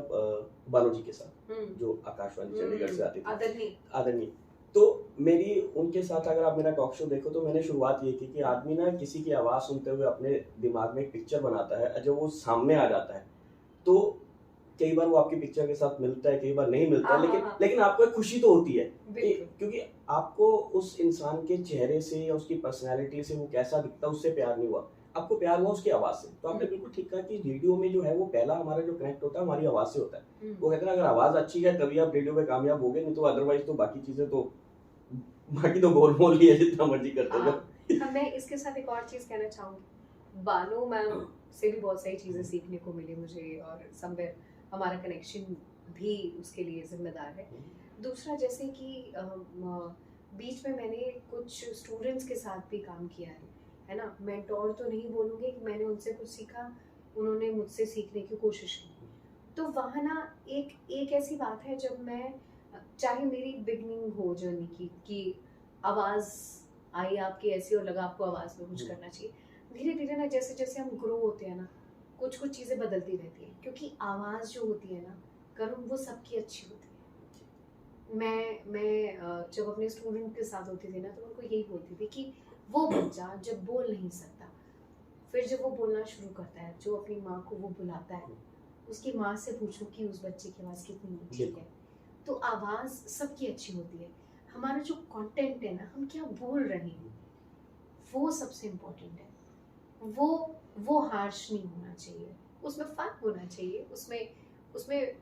बानो जी के साथ, जो आकाशवाणी चंडीगढ़ से आती थी, आदरणीय। तो मेरी उनके साथ अगर आप मेरा टॉक शो देखो तो मैंने शुरुआत ये की कि आदमी ना किसी की आवाज़ सुनते हुए अपने दिमाग में एक पिक्चर बनाता है, जब वो सामने आ जाता है तो कई बार वो आपकी पिक्चर के साथ मिलता है, कई बार नहीं मिलता है, लेकिन आपको एक खुशी तो होती है क्योंकि आपको उस इंसान के चेहरे से या उसकी पर्सनैलिटी से वो कैसा दिखता है उससे प्यार नहीं हुआ, आपको प्यार हुआ उसकी आवाज़ से। तो आपने बिल्कुल ठीक कहा कि रेडियो में जो है वो पहला हमारा जो कनेक्ट होता है हमारी आवाज़ से होता है। वो कहते हैं अगर आवाज़ अच्छी है तभी आप रेडियो पे कामयाब होगे, नहीं तो अदरवाइज तो बाकी चीज़ें तो बाकी तो गोल मोल ही है जितना मर्जी करते हो। मैं इसके साथ एक और चीज़ कहना चाहूँगी, बानो मैम से भी बहुत सारी चीज़ें सीखने को मिली मुझे, और समवेयर हमारा कनेक्शन भी उसके लिए जिम्मेदार है। दूसरा जैसे कि बीच में मैंने कुछ स्टूडेंट्स के साथ भी काम किया है ना, मेंटोर तो नहीं बोलूँगी कि मैंने उनसे कुछ सीखा, उन्होंने मुझसे सीखने की कोशिश की। तो वहाँ ना एक ऐसी बात है जब मैं, चाहे मेरी बिगनिंग हो जर्नी की कि आवाज़ आई आपकी ऐसी और लगा आपको आवाज़ में कुछ करना चाहिए, धीरे धीरे ना जैसे जैसे हम ग्रो होते हैं ना कुछ कुछ चीज़ें बदलती रहती हैं, क्योंकि आवाज़ जो होती है ना करुण वो सबकी अच्छी होती है। मैं जब अपने स्टूडेंट के साथ होती थी ना तो उनको यही बोलती थी कि वो बच्चा जब बोल नहीं सकता फिर जब वो बोलना शुरू करता है, जो अपनी माँ को वो बुलाता है, उसकी माँ से पूछो कि उस बच्चे की आवाज़ कितनी मीठी है। तो आवाज़ सबकी अच्छी होती है, हमारा जो कंटेंट है ना, हम क्या बोल रहे हैं वो सबसे इम्पोर्टेंट है। वो हार्श नहीं होना चाहिए, उसमें फन होना चाहिए, उसमें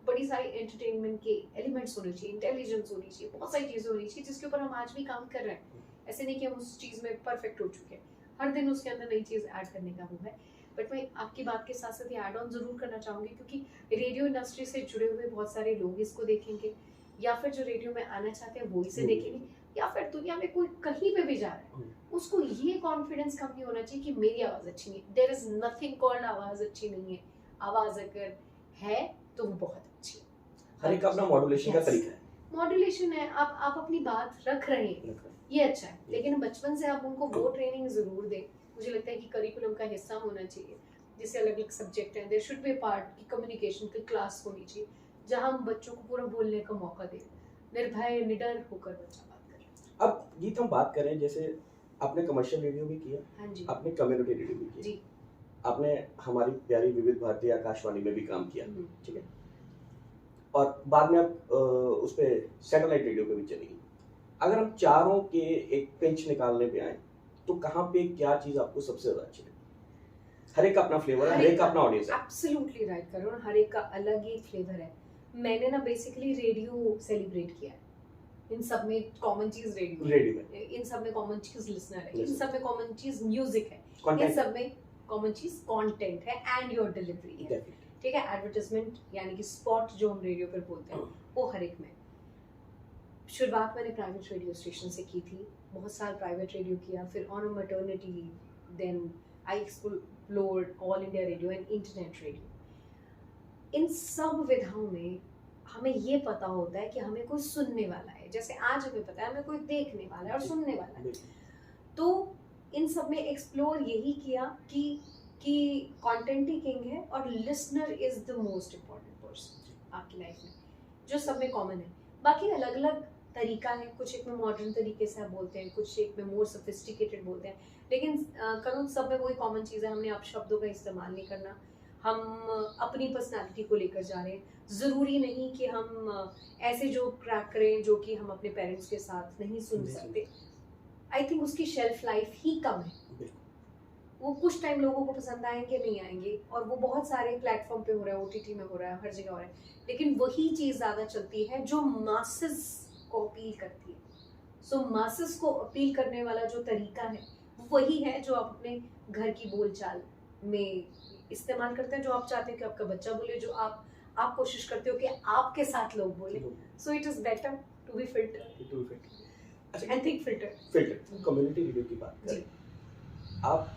बड़ी सारी एंटरटेनमेंट के एलिमेंट्स होने चाहिए, इंटेलिजेंस होनी चाहिए, बहुत सारी चीज़ें होनी चाहिए जिसके ऊपर हम आज भी काम कर रहे हैं। ऐसे नहीं कि हम उस चीज़ में परफेक्ट हो चुके हैं, हर दिन उसके अंदर नई चीज़ ऐड करने का वो है। बट मैं आपकी बात के साथ साथ ये ऐड ऑन ज़रूर करना चाहूँगी, क्योंकि रेडियो इंडस्ट्री से जुड़े हुए बहुत सारे लोग इसको देखेंगे, या फिर जो रेडियो में आना चाहते हैं वो इसे देखेंगे, या फिर दुनिया में कोई कहीं पे भी जा रहा है उसको ये कॉन्फिडेंस कम नहीं होना चाहिए कि मेरी आवाज़ अच्छी नहीं है। देयर इज नथिंग कॉल्ड आवाज़ अच्छी नहीं है, आवाज़ अगर है तो वो बहुत अच्छी है। हर एक अपना मॉड्यूलेशन का तरीका है, मॉड्यूलेशन है, आप अपनी बात रख रहे हैं ये अच्छा है, लेकिन बचपन से आप उनको वो ट्रेनिंग जरूर दें। मुझे लगता है कि करिकुलम का हिस्सा होना चाहिए, जिससे अलग अलग सब्जेक्ट हैं, there should be a part की कम्युनिकेशन की क्लास होनी चाहिए जहां हम बच्चों को पूरा बोलने का मौका दें, निर्भय निडर होकर बच्चा बात करे। अब गीत हम बात करें, जैसे आपने कमर्शियल रेडियो भी किया, हाँ जी, आपने कम्युनिटी रेडियो भी किया जी, आपने हमारी प्यारी विविध भारती आकाशवाणी में भी काम किया, ठीक है, और बाद में आप उस पे सैटेलाइट रेडियो पे भी चली गई। अगर हम चारों के एक पिंच निकालने पे आए तो कहाँ पे क्या चीज आपको सबसे ज्यादा अच्छी लगी? हर एक का अपना फ्लेवर है, हर एक का अपना ऑडियंस है। एब्सोल्युटली राइट करो, हर एक का अलग ही फ्लेवर है। मैंने ना बेसिकली रेडियो सेलिब्रेट किया है, इन सब में कॉमन चीज रेडियो है, इन सब में कॉमन चीज लिसनर है, इन सब में कॉमन चीज म्यूजिक है, इन सब में कॉमन चीज कंटेंट है एंड योर डिलीवरी है, ठीक है। एडवर्टाइजमेंट यानी कि स्पॉट जो हम रेडियो पर बोलते हैं वो हर एक में। शुरुआत मैंने प्राइवेट रेडियो स्टेशन से की थी, बहुत साल प्राइवेट रेडियो किया, फिर on a maternity leave, then I explored All India Radio and internet radio. इन सब विधाओं में हमें ये पता होता है कि हमें कोई सुनने वाला है, जैसे आज हमें पता है हमें कोई देखने वाला है और सुनने वाला है। तो इन सब में एक्सप्लोर यही किया कि कंटेंट ही किंग है और listener is the most important person आपकी लाइफ में, जो सब में कॉमन है। बाकी अलग अलग तरीका है, कुछ एक में मॉडर्न तरीके से आप बोलते हैं, कुछ एक में मोर सोफिस्टिकेटेड बोलते हैं, लेकिन कानून सब में वही कॉमन चीज़ है, हमने अपशब्दों का इस्तेमाल नहीं करना, हम अपनी पर्सनालिटी को लेकर जा रहे हैं। ज़रूरी नहीं कि हम ऐसे जो क्रैक करें जो कि हम अपने पेरेंट्स के साथ नहीं सुन सकते। आई थिंक उसकी शेल्फ लाइफ ही कम है, वो कुछ टाइम लोगों को पसंद आएंगे नहीं आएंगे, और वो बहुत सारे प्लेटफॉर्म पे हो रहा है, OTT में हो रहा है, हर जगह हो रहा है, लेकिन वही चीज़ ज़्यादा चलती है जो मासेस को अपील करती है। सो मासेस को अपील करने वाला जो तरीका है वही है जो आप अपने घर की बोलचाल में इस्तेमाल करते हैं, जो आप चाहते हैं कि आपका बच्चा बोले, जो आप कोशिश करते हो कि आपके साथ लोग बोले। So it is better to be filter and think filter. Community radio की बात करें, आप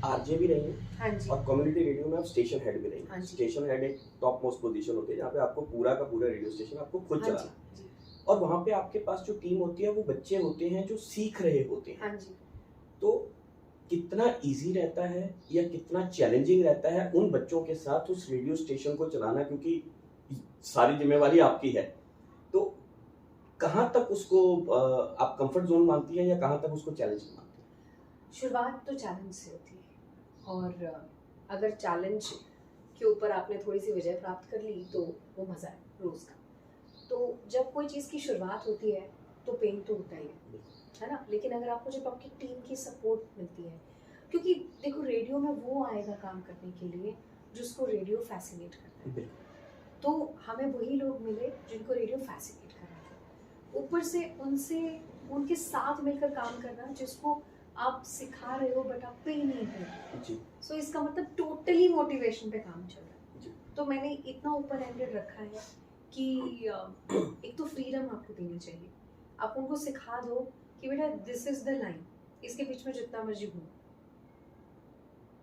आरजे भी रही हैं हाँ जी, और कम्युनिटी रेडियो में आप स्टेशन हेड भी रही हाँ हैं। जी। स्टेशन हेड एक टॉप मोस्ट पोजीशन होती है जहाँ पे आपको पूरा का पूरा रेडियो स्टेशन आपको खुद हाँ जी, चलाना जी, है। और वहाँ पे आपके पास जो टीम होती है वो बच्चे होते हैं जो सीख रहे होते हैं। हाँ जी। तो कितना इजी रहता है या कितना चैलेंजिंग रहता है उन बच्चों के साथ उस रेडियो स्टेशन को चलाना, क्योंकि सारी जिम्मेवारी आपकी है। तो कहाँ तक उसको आप कंफर्ट जोन मानती हैं या कहाँ तक उसको चैलेंजिंग मानती हैं? शुरुआत तो चैलेंज से होती है, और अगर चैलेंज के ऊपर आपने थोड़ी सी विजय प्राप्त कर ली तो वो मज़ा है रोज़ का। तो जब कोई चीज़ की शुरुआत होती है तो पेन तो होता ही है ना? लेकिन अगर आपको जब आपकी टीम की सपोर्ट मिलती है, क्योंकि देखो रेडियो में वो आएगा काम करने के लिए जिसको रेडियो फैसिनेट करता है। बिल्कुल। तो हमें वही लोग मिले जिनको रेडियो फैसिनेट कर रहा था। ऊपर से उनसे उनके साथ मिलकर काम करना जिसको आप सिखा रहे हो बट आप पे ही नहीं कर रहे। जी सो इसका मतलब टोटली मोटिवेशन पे काम चल रहा जी। है। तो मैंने इतना ओपन एंडेड रखा है कि एक तो फ्रीडम आपको देनी चाहिए। आप उनको सिखा दो कि बेटा दिस इज द लाइन, इसके बीच में जितना मर्जी घूमो,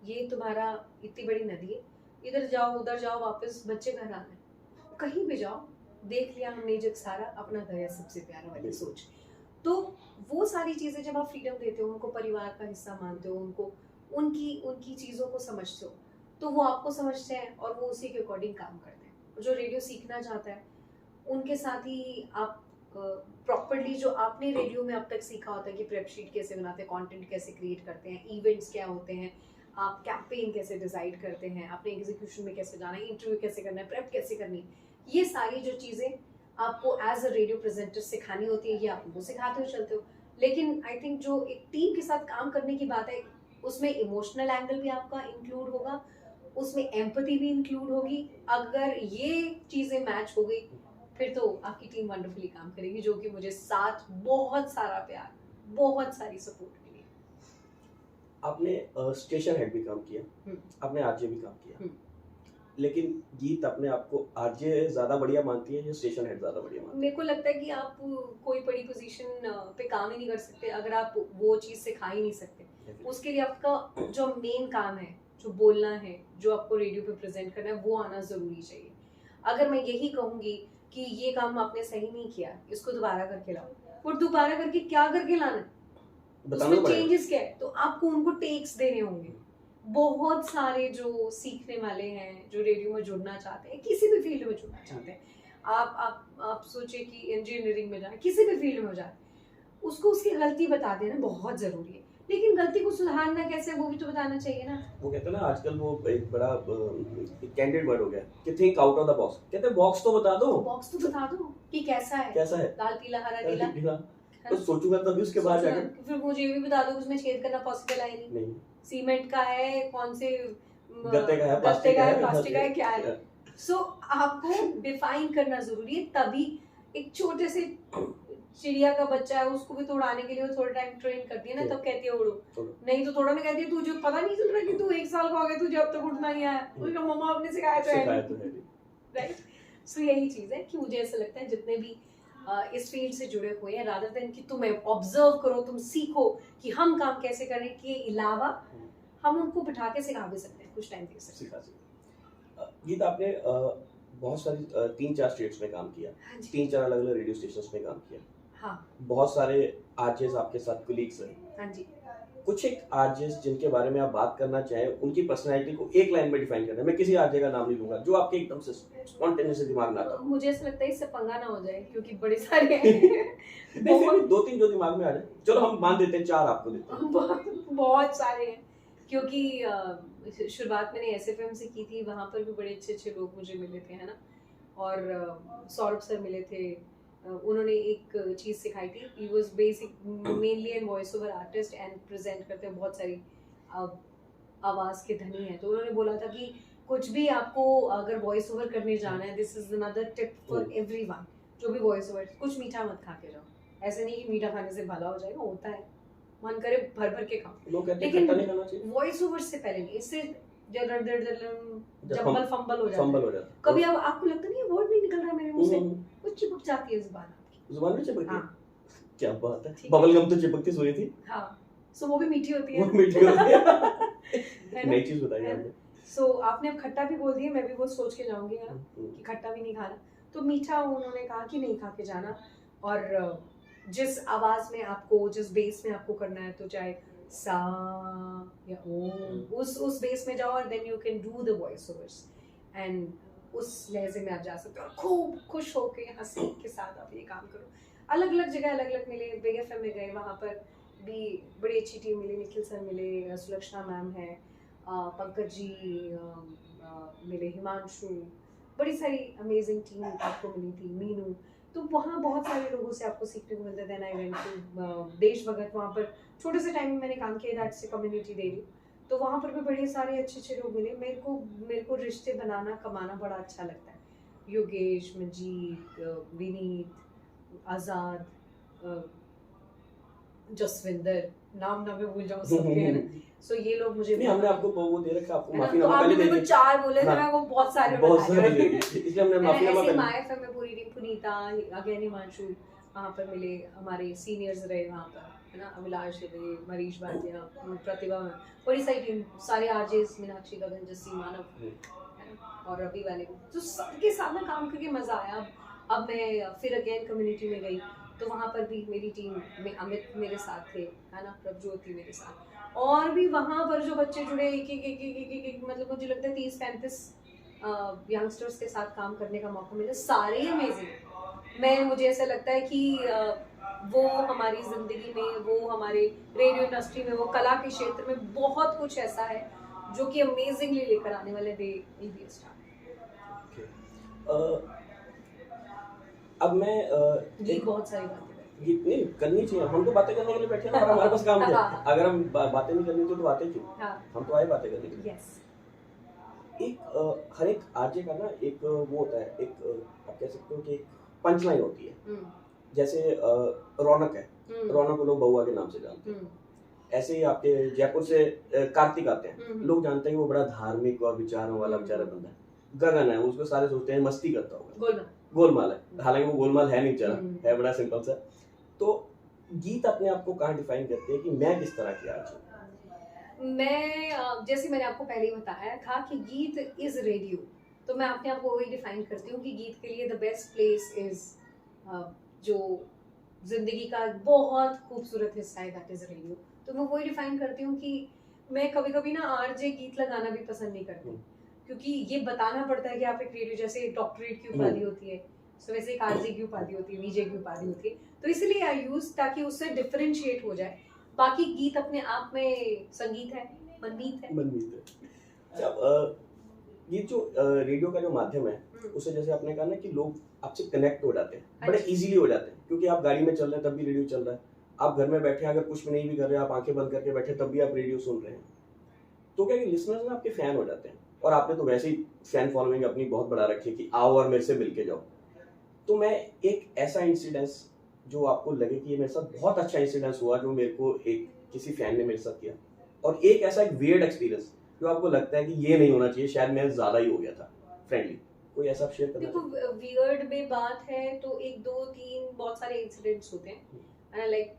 ये तुम्हारा इतनी बड़ी नदी है, इधर जाओ उधर जाओ वापस बच्चे घर आना है, कहीं भी जाओ, देख लिया हमने जग सारा, अपना घर है सबसे प्यारा वाली सोच। तो वो सारी चीज़ें जब आप फ्रीडम देते हो, उनको परिवार का हिस्सा मानते हो, उनको उनकी उनकी चीज़ों को समझते हो, तो वो आपको समझते हैं और वो उसी के अकॉर्डिंग काम करते हैं। जो रेडियो सीखना चाहता है उनके साथ ही आप प्रॉपरली जो आपने रेडियो में अब तक सीखा होता है कि प्रेप शीट कैसे बनाते हैं, कंटेंट कैसे क्रिएट करते हैं, इवेंट्स क्या होते हैं, आप कैंपेन कैसे डिसाइड करते हैं, आपने एग्जीक्यूशन में कैसे जाना है, इंटरव्यू कैसे करना है, प्रेप कैसे करनी है, ये सारी जो चीज़ें आपको एज अ रेडियो प्रेजेंटर सिखानी होती है, ये आप उनको सिखाते हो चलते हो। लेकिन आई थिंक जो एक टीम के साथ काम करने की बात है, उसमें इमोशनल एंगल भी आपका इंक्लूड होगा, उसमें एम्पैथी भी इंक्लूड होगी। अगर ये चीज़ें मैच हो गई फिर तो आपकी टीम वंडरफुली काम करेगी, जो कि मुझे साथ बहुत सारा प्यार, बहुत सारी सपोर्ट मिली। आपने स्टेशन हेड भी काम किया, आपने आरजे भी काम किया, लेकिन गीत अपने आप को आरजे ज्यादा बढ़िया मानती है या स्टेशन हेड ज्यादा बढ़िया मानती है? मेरे को लगता है कि आप कोई बड़ी पोजीशन पे काम ही नहीं कर सकते अगर आप वो चीज़ सिखा ही नहीं सकते। उसके लिए आपका जो मेन काम है, जो बोलना है, जो आपको रेडियो पे प्रेजेंट करना है, वो आना जरूरी चाहिए। अगर मैं यही कहूंगी कि ये काम आपने सही नहीं किया, इसको दोबारा करके लाओ, और दोबारा करके क्या करके लाना है, उसमें चेंजेस क्या है, तो आपको उनको टेक्स देने होंगे। बहुत सारे जो सीखने वाले हैं, जो रेडियो में जुड़ना चाहते हैं, किसी भी फील्ड में जुड़ना चाहते हैं, आप सोचे कि इंजीनियरिंग में जाए, किसी भी फील्ड में जाए, उसको उसकी गलती बता देना बहुत जरूरी है, लेकिन गलती को सुधारना कैसे वो भी तो बताना चाहिए ना। वो कहते हैं ना आजकल वो एक बड़ा कैंडिड वर्ड हो गया कि think out of the box. कहते हैं बॉक्स तो बता दो, बॉक्स तो बता दो कि कैसा है, लाल पीला हरा नीला, तो सोचूंगा तभी उसके बाद जाकर। फिर मुझे ये भी बता दो उसमें छेद करना पॉसिबल है नहीं, सीमेंट का है, कौन से गत्ते का है, प्लास्टिक का है, क्या है। सो आपको डिफाइन करना जरूरी है, तभी एक छोटे से चिड़िया का बच्चा है, उसको भी तो उड़ाने के लिए थोड़ा टाइम ट्रेन करती है ना, तब कहती है उड़ो, नहीं तो थोड़ा ना कहती है तुझे पता नहीं चल रहा कि तू 1 साल का हो गया, तुझे अब तक उड़ना ही आया, उसका मम्मा आपने सिखाया तो है, राइट। सो यही चीज है कि मुझे ऐसा लगता है जितने भी इस फील्ड से जुड़े हुए हैं, रादर देन कि तुम ऑब्जर्व करो, तुम सीखो कि हम काम कैसे करें, के अलावा हम उनको बिठा के सिखा भी सकते हैं, कुछ टाइम दे सकते हैं। गीत आपने बहुत सारी 3-4 स्टेट्स में काम किया, 3-4 अलग अलग रेडियो स्टेशंस में काम किया, हाँ, बहुत सारे आरजेस आपके साथ कोलीग्स हैं, हाँ जी। कुछ एक आरजेस जिनके बारे में आप बात करना चाहें, उनकी पर्सनालिटी को एक लाइन में डिफाइन करना है। मैं किसी आरजे का नाम नहीं लूंगा, जो आपके एकदम से स्पॉन्टेनियसली दिमाग में आता हो। मुझे ऐसा लगता है इससे पंगा ना हो जाए क्योंकि बड़े सारे हैं। बहुत 2-3 जो दिमाग में आ जाए, चलो हम मान देते हैं 4 आपको देते हैं। बहुत सारे हैं, क्योंकि शुरुआत मैंने एसएफएम से की थी, वहाँ पर भी बड़े अच्छे अच्छे लोग मुझे मिले थे, है ना। और सौरभ सर मिले थे, उन्होंने एक चीज़ सिखाई थी, he was basic mainly an voice over artist and present करते हैं, बहुत सारी आवाज़ के धनी हैं, तो उन्होंने बोला था कि कुछ भी आपको अगर वॉइस ओवर करने जाना है, this is another tip for everyone, जो भी वॉइस ओवर, कुछ मीठा मत खा के जाओ। ऐसे नहीं कि मीठा खाने से भला हो जाएगा, होता है, मन करे भर भर के खाओ, लेकिन वॉइस ओवर से पहले नहीं, इससे जंबल फंबल हो जाता है। कभी अब आपको लगता नहीं है वर्ड नहीं निकल रहा मेरे मुंह से, कुछ चिपक जाती है जुबान आपकी। जुबान में चिपकती है, क्या बात है, बबल गम तो चिपकती सुनी थी। हाँ, सो वो भी मीठी होती है। वो मीठी होती है। है ना? नई चीज बताई है आपने। सो आपने अब खट्टा भी बोल दिया, मैं भी वो सोच के जाऊंगी यहाँ कि खट्टा भी नहीं खाना। तो मीठा उन्होंने कहा कि नहीं खा के जाना, और जिस आवाज में आपको, जिस बेस में आपको करना है, तो चाहे सा या ओ, उस बेस में जाओ, और then you can do the voice overs, and उस लहजे में आप जा सकते हो और खूब खुश होके हंसी के साथ आप ये काम करो। अलग अलग जगह अलग अलग मिले, बिग एफएम में गए, वहाँ पर भी बड़ी अच्छी टीम मिली, निखिल सर मिले, सुलक्षणा मैम है, पंकज जी मिले, हिमांशु, बड़ी सारी अमेजिंग टीम आपको मिली थी, मीनू। तो वहाँ बहुत सारे लोगों से आपको सीखने को मिलता है। देन आई वेंट टू देश भगत, वहाँ पर छोटे से टाइम में मैंने काम किया, दैट्स ए कम्युनिटी रेडियो, तो वहाँ पर भी बड़े सारे अच्छे अच्छे लोग मिले। मेरे को रिश्ते बनाना, कमाना बड़ा अच्छा लगता है। योगेश, मंजीत, विनीत, आज़ाद, जसविंदर, नाम ना मैं भूल जाऊँ सबके, है ना। सो ये लोग मुझे, नहीं, हमने आपको वो दे रखा, आपको है ना, तो माफीनामा आपने पहले दे मेरे को दिया। 4 बोले थे, हाँ, मैं वो बहुत सारे बहुत बता सारे दिए। दे दिए, इसलिए हमने माफीनामा ऐसे पहले माय एफएम में पूरी टीम, पुनीता, अगेन हिमांशु वहाँ पर मिले, हमारे सीनियर्स रहे वहाँ पर, है ना, अभिलाष रहे, मरीश भाटिया, प्रतिभा, बड़ी सारी टीम, सारे आरजेस, मीनाक्षी, गगन, जस्सी, मानव, है ना, और रवि वाले, तो सबके साथ में काम करके मजा आया। अब मैं फिर अगेन कम्युनिटी में गई, तो वहाँ पर भी मेरी टीम में अमित मेरे साथ थे, है ना, प्रभज्योति मेरे साथ, और भी वहाँ पर जो बच्चे जुड़े, एक मतलब मुझे लगता है 30-35 यंगस्टर्स के साथ काम करने का मौका मिला, सारे अमेजिंग। मुझे ऐसा लगता है कि वो हमारी जिंदगी में, वो हमारे रेडियो इंडस्ट्री में, वो कला के क्षेत्र में बहुत कुछ ऐसा है जो कि अमेजिंगली लेकर आने वाले दे विल बी स्टार। अब मैं गीत बहुत सारी बातें गीत नहीं करनी चाहिए, हम तो बातें करने के लिए बैठे हैं, और हमारे पास काम क्या है? अगर हम बातें नहीं करनी थी तो बातें क्यों? हम तो आए बातें करने के लिए। एक हर एक आरजे का ना एक वो होता है, एक आप कह सकते हो कि एक पंच लाइन होती है। जैसे रौनक है, रौनक को लोग बउआ के नाम से जानते हैं। ऐसे ही आपके जयपुर से कार्तिक आते हैं, लोग जानते हैं कि वो बड़ा धार्मिक और विचारों वाला बेचारा बंदा है। गगन है, उसको सारे सोचते हैं मस्ती करता होगा, गोलमाल है, हालांकि वो गोलमाल है नहीं बेचारा, है बड़ा सिंपल सा। तो गीत अपने आप को कहाँ डिफाइन करते हैं कि मैं किस तरह की आरजे? मैं जैसे मैंने आपको पहले ही बताया था कि गीत इज रेडियो, तो मैं अपने आप को वही डिफाइन करती हूँ कि गीत के लिए द बेस्ट प्लेस इज जो जिंदगी का बहुत खूबसूरत हिस्सा है, दैट इज रेडियो। तो मैं वही डिफाइन करती हूँ कि मैं कभी कभी ना आरजे गीत लगाना भी पसंद नहीं करती, क्योंकि ये बताना पड़ता है कि आप एक रेडियो, जैसे डॉक्टरेट की उपाधि होती है, सो वैसे एक आरजे की उपाधि होती है, वीजे की उपाधि होती है, तो इसलिए आई यूज, ताकि उससे डिफरेंशिएट हो जाए। बाकी गीत अपने आप में संगीत है, मनमीत है। अब ये जो रेडियो का जो माध्यम है, उसे जैसे आपने कहा ना कि लोग आपसे कनेक्ट हो जाते हैं, बड़े इजीली हो जाते हैं, क्योंकि आप गाड़ी में चल रहे हैं तब भी रेडियो चल रहा है, आप घर में बैठे अगर कुछ भी नहीं भी कर रहे हैं, आप आंखें बंद करके बैठे तब भी आप रेडियो सुन रहे हैं, तो क्या लिसनर्स ना आपके फैन हो जाते हैं। और आपने तो वैसे ही फैन फॉलोइंग अपनी बहुत बढ़ा रखी है कि आओ और मेरे से मिलके जाओ। तो मैं एक ऐसा इंसिडेंस जो आपको लगे कि ये मेरे साथ बहुत अच्छा इंसिडेंस हुआ, जो मेरे को एक किसी फैन ने मेरे साथ किया, और एक ऐसा एक वियर्ड एक्सपीरियंस जो आपको लगता है कि ये नहीं होना चाहिए, शायद मैं ज्यादा ही हो गया था फ्रेंडली, कोई ऐसा शेयर करना? देखो, वियर्ड में बात है तो 1-2-3 बहुत सारे इंसिडेंट्स होते हैं। एंड लाइक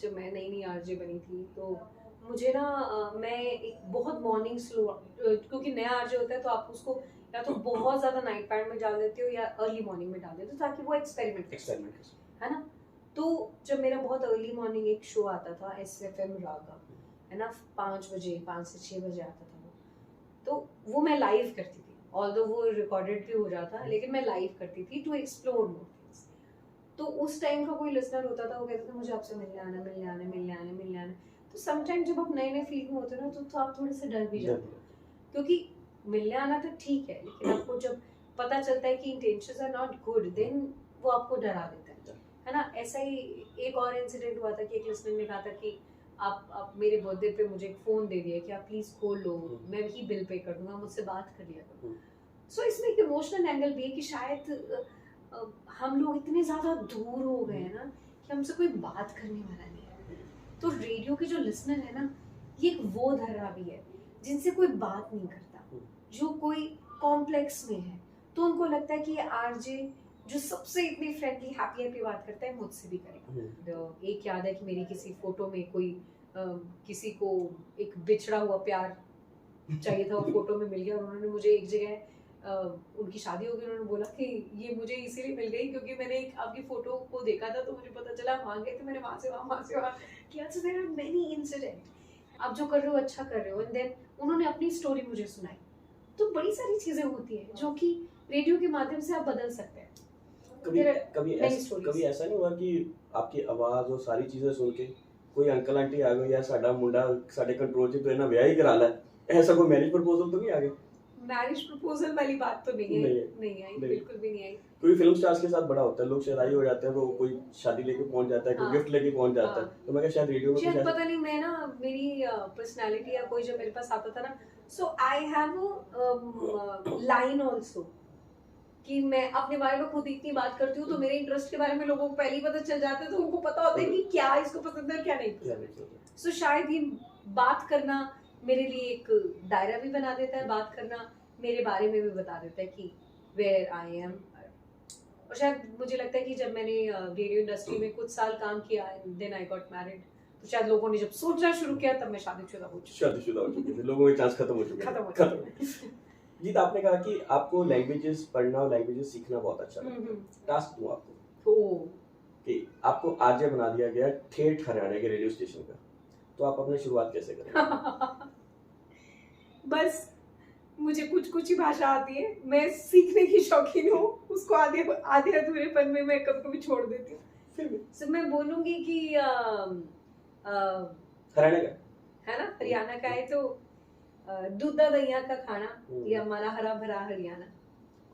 जब मैं नई आरजे बनी थी, तो मुझे ना मैं एक बहुत मॉर्निंग स्लो, क्योंकि नया आरजे होता है तो आप उसको या तो बहुत ज्यादा नाइट पैड में डाल देते हो या अर्ली मॉर्निंग में डाल देते हो, ताकि वो एक्सपेरिमेंट है ना। तो जब मेरा बहुत अर्ली मॉर्निंग एक शो आता था SFM रागा, है ना, 5 बजे, 5 से 6 बजे आता था वो, तो वो मैं लाइव करती थी, ऑल्दो वो रिकॉर्डेड भी हो जाता, लेकिन मैं लाइव करती थी टू एक्सप्लोर मोर थिंग्स। तो उस टाइम का कोई लिसनर होता था, वो कहता था मुझे आपसे मिलने आना। तो समटाइम जब आप नए फील्ड में होते हो ना, तो आप थोड़े से डर भी जाते हो, क्योंकि मिलने आना तो ठीक है, लेकिन आपको जब पता चलता है कि intentions are not good, then वो आपको डरा देता है ना। ऐसा ही एक और इंसिडेंट हुआ था कि एक लिसनर ने कहा था कि आप मेरे बर्थडे पे मुझे एक फोन दे दिया कि आप प्लीज खोल लो, मैं ही बिल पे कर दूंगा, मुझसे बात कर लिया करो। सो इसमें एक इमोशनल एंगल भी है कि शायद हम लोग इतने ज्यादा दूर हो गए हैं ना कि हमसे कोई बात करने वाला नहीं है। तो रेडियो के जो लिसनर है ना, ये एक वो धर्रा भी है जिनसे कोई बात नहीं करता, जो कोई कॉम्प्लेक्स में है, तो उनको लगता है कि ये आरजे जो सबसे इतनी फ्रेंडली हैप्पी बात करता है, मुझसे भी करेगा। एक याद है कि मेरी किसी फोटो में कोई किसी को एक बिछड़ा हुआ प्यार चाहिए था, वो फोटो में मिल गया। और उन्होंने मुझे एक जगह उनकी शादी हो गई, उन्होंने बोला कि ये मुझे इसीलिए मिल गई क्योंकि मैंने एक आपकी फोटो को देखा था, तो मुझे पता चला वहाँ गए थे, मैंने वहाँ से वहाँ किया। So there are many incident. आप जो कर रहे हो अच्छा कर रहे हो। एंड देन उन्होंने अपनी स्टोरी मुझे सुनाई। तो बड़ी सारी चीजें होती हैं जो कि रेडियो के माध्यम से आप बदल सकते हैं। कभी ऐसा नहीं हुआ कि आपकी आवाज और सारी चीजें सुन के कोई अंकल आंटी आ गए या साडा मुंडा साडे कंट्रोल च तो इन्हें ब्याह ही करा ला, ऐसा कोई मैरिज प्रपोजल तो नहीं आ गया? मैरिज प्रपोजल वाली बात तो नहीं आई, बिल्कुल भी नहीं आई। कोई फिल्म स्टार्स के साथ बड़ा होता है, लोग शहराई हो जाते हैं, वो कोई शादी लेके पहुंच जाता है, कोई गिफ्ट लेके पहुंच जाता है, तो मैं क्या शायद रेडियो में कुछ पता नहीं, मैं ना मेरी पर्सनालिटी या कोई जब मेरे पास आता था ना, so I have a line also कि मैं अपने बारे में खुद इतनी बात करती हूँ, तो मेरे इंटरेस्ट के बारे में लोगों को पहले ही पता चल जाता है, तो उनको पता होता है कि क्या इसको पसंद है और क्या नहीं पसंद। सो शायद ये बात करना मेरे लिए एक दायरा भी बना देता है, बात करना मेरे बारे में भी बता देता है कि वेयर आई एम। और शायद मुझे लगता है कि जब मैंने रेडियो इंडस्ट्री में कुछ साल काम किया, देन आई गॉट मैरिड, तो शायद लोगों ने जब सोचना शुरू किया तब मैं शादीशुदा हो चुकी थी, लोगों के चांस खत्म हो चुके थे। जीत, आपने कहा कि आपको लैंग्वेजेस पढ़ना और लैंग्वेजेस सीखना बहुत अच्छा लगता है। टास्क दूं आपको कि आपको आरजे बना दिया गया ठेठ हरियाणा के रेडियो स्टेशन का, तो आप अपनी शुरुआत कैसे करेंगे? बस मुझे कुछ ही भाषा आती है, मैं सीखने की शौकीन हूँ, उसको आधे अधूरेपन में मैं कभी छोड़ देती हूँ। फिर भी मैं बोलूंगी कि हरियाणा का है ना, हरियाणा का है, तो दूधा दहिया का खाना, ये हमारा हरा भरा हरियाणा।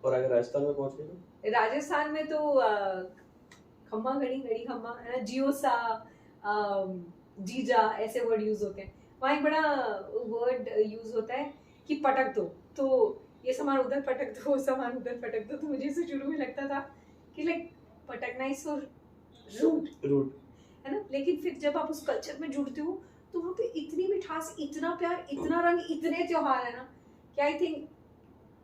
और अगर राजस्थान में पहुंच गए तो? राजस्थान में तो खम्मा घड़ी खम्मा है ना, जियो सा, जीजा, ऐसे वर्ड यूज होते हैं। वहाँ एक बड़ा वर्ड यूज होता है कि पटक दो, तो ये सामान उधर पटक दो, सामान उधर पटक दो। तो मुझे इसे शुरू में लगता था कि लाइक पटकना इज सो रूड है ना, लेकिन फिर जब आप उस कल्चर में जुड़ते हो तो वहाँ पे इतनी मिठास, इतना प्यार, इतना रंग, इतने त्योहार है ना कि आई थिंक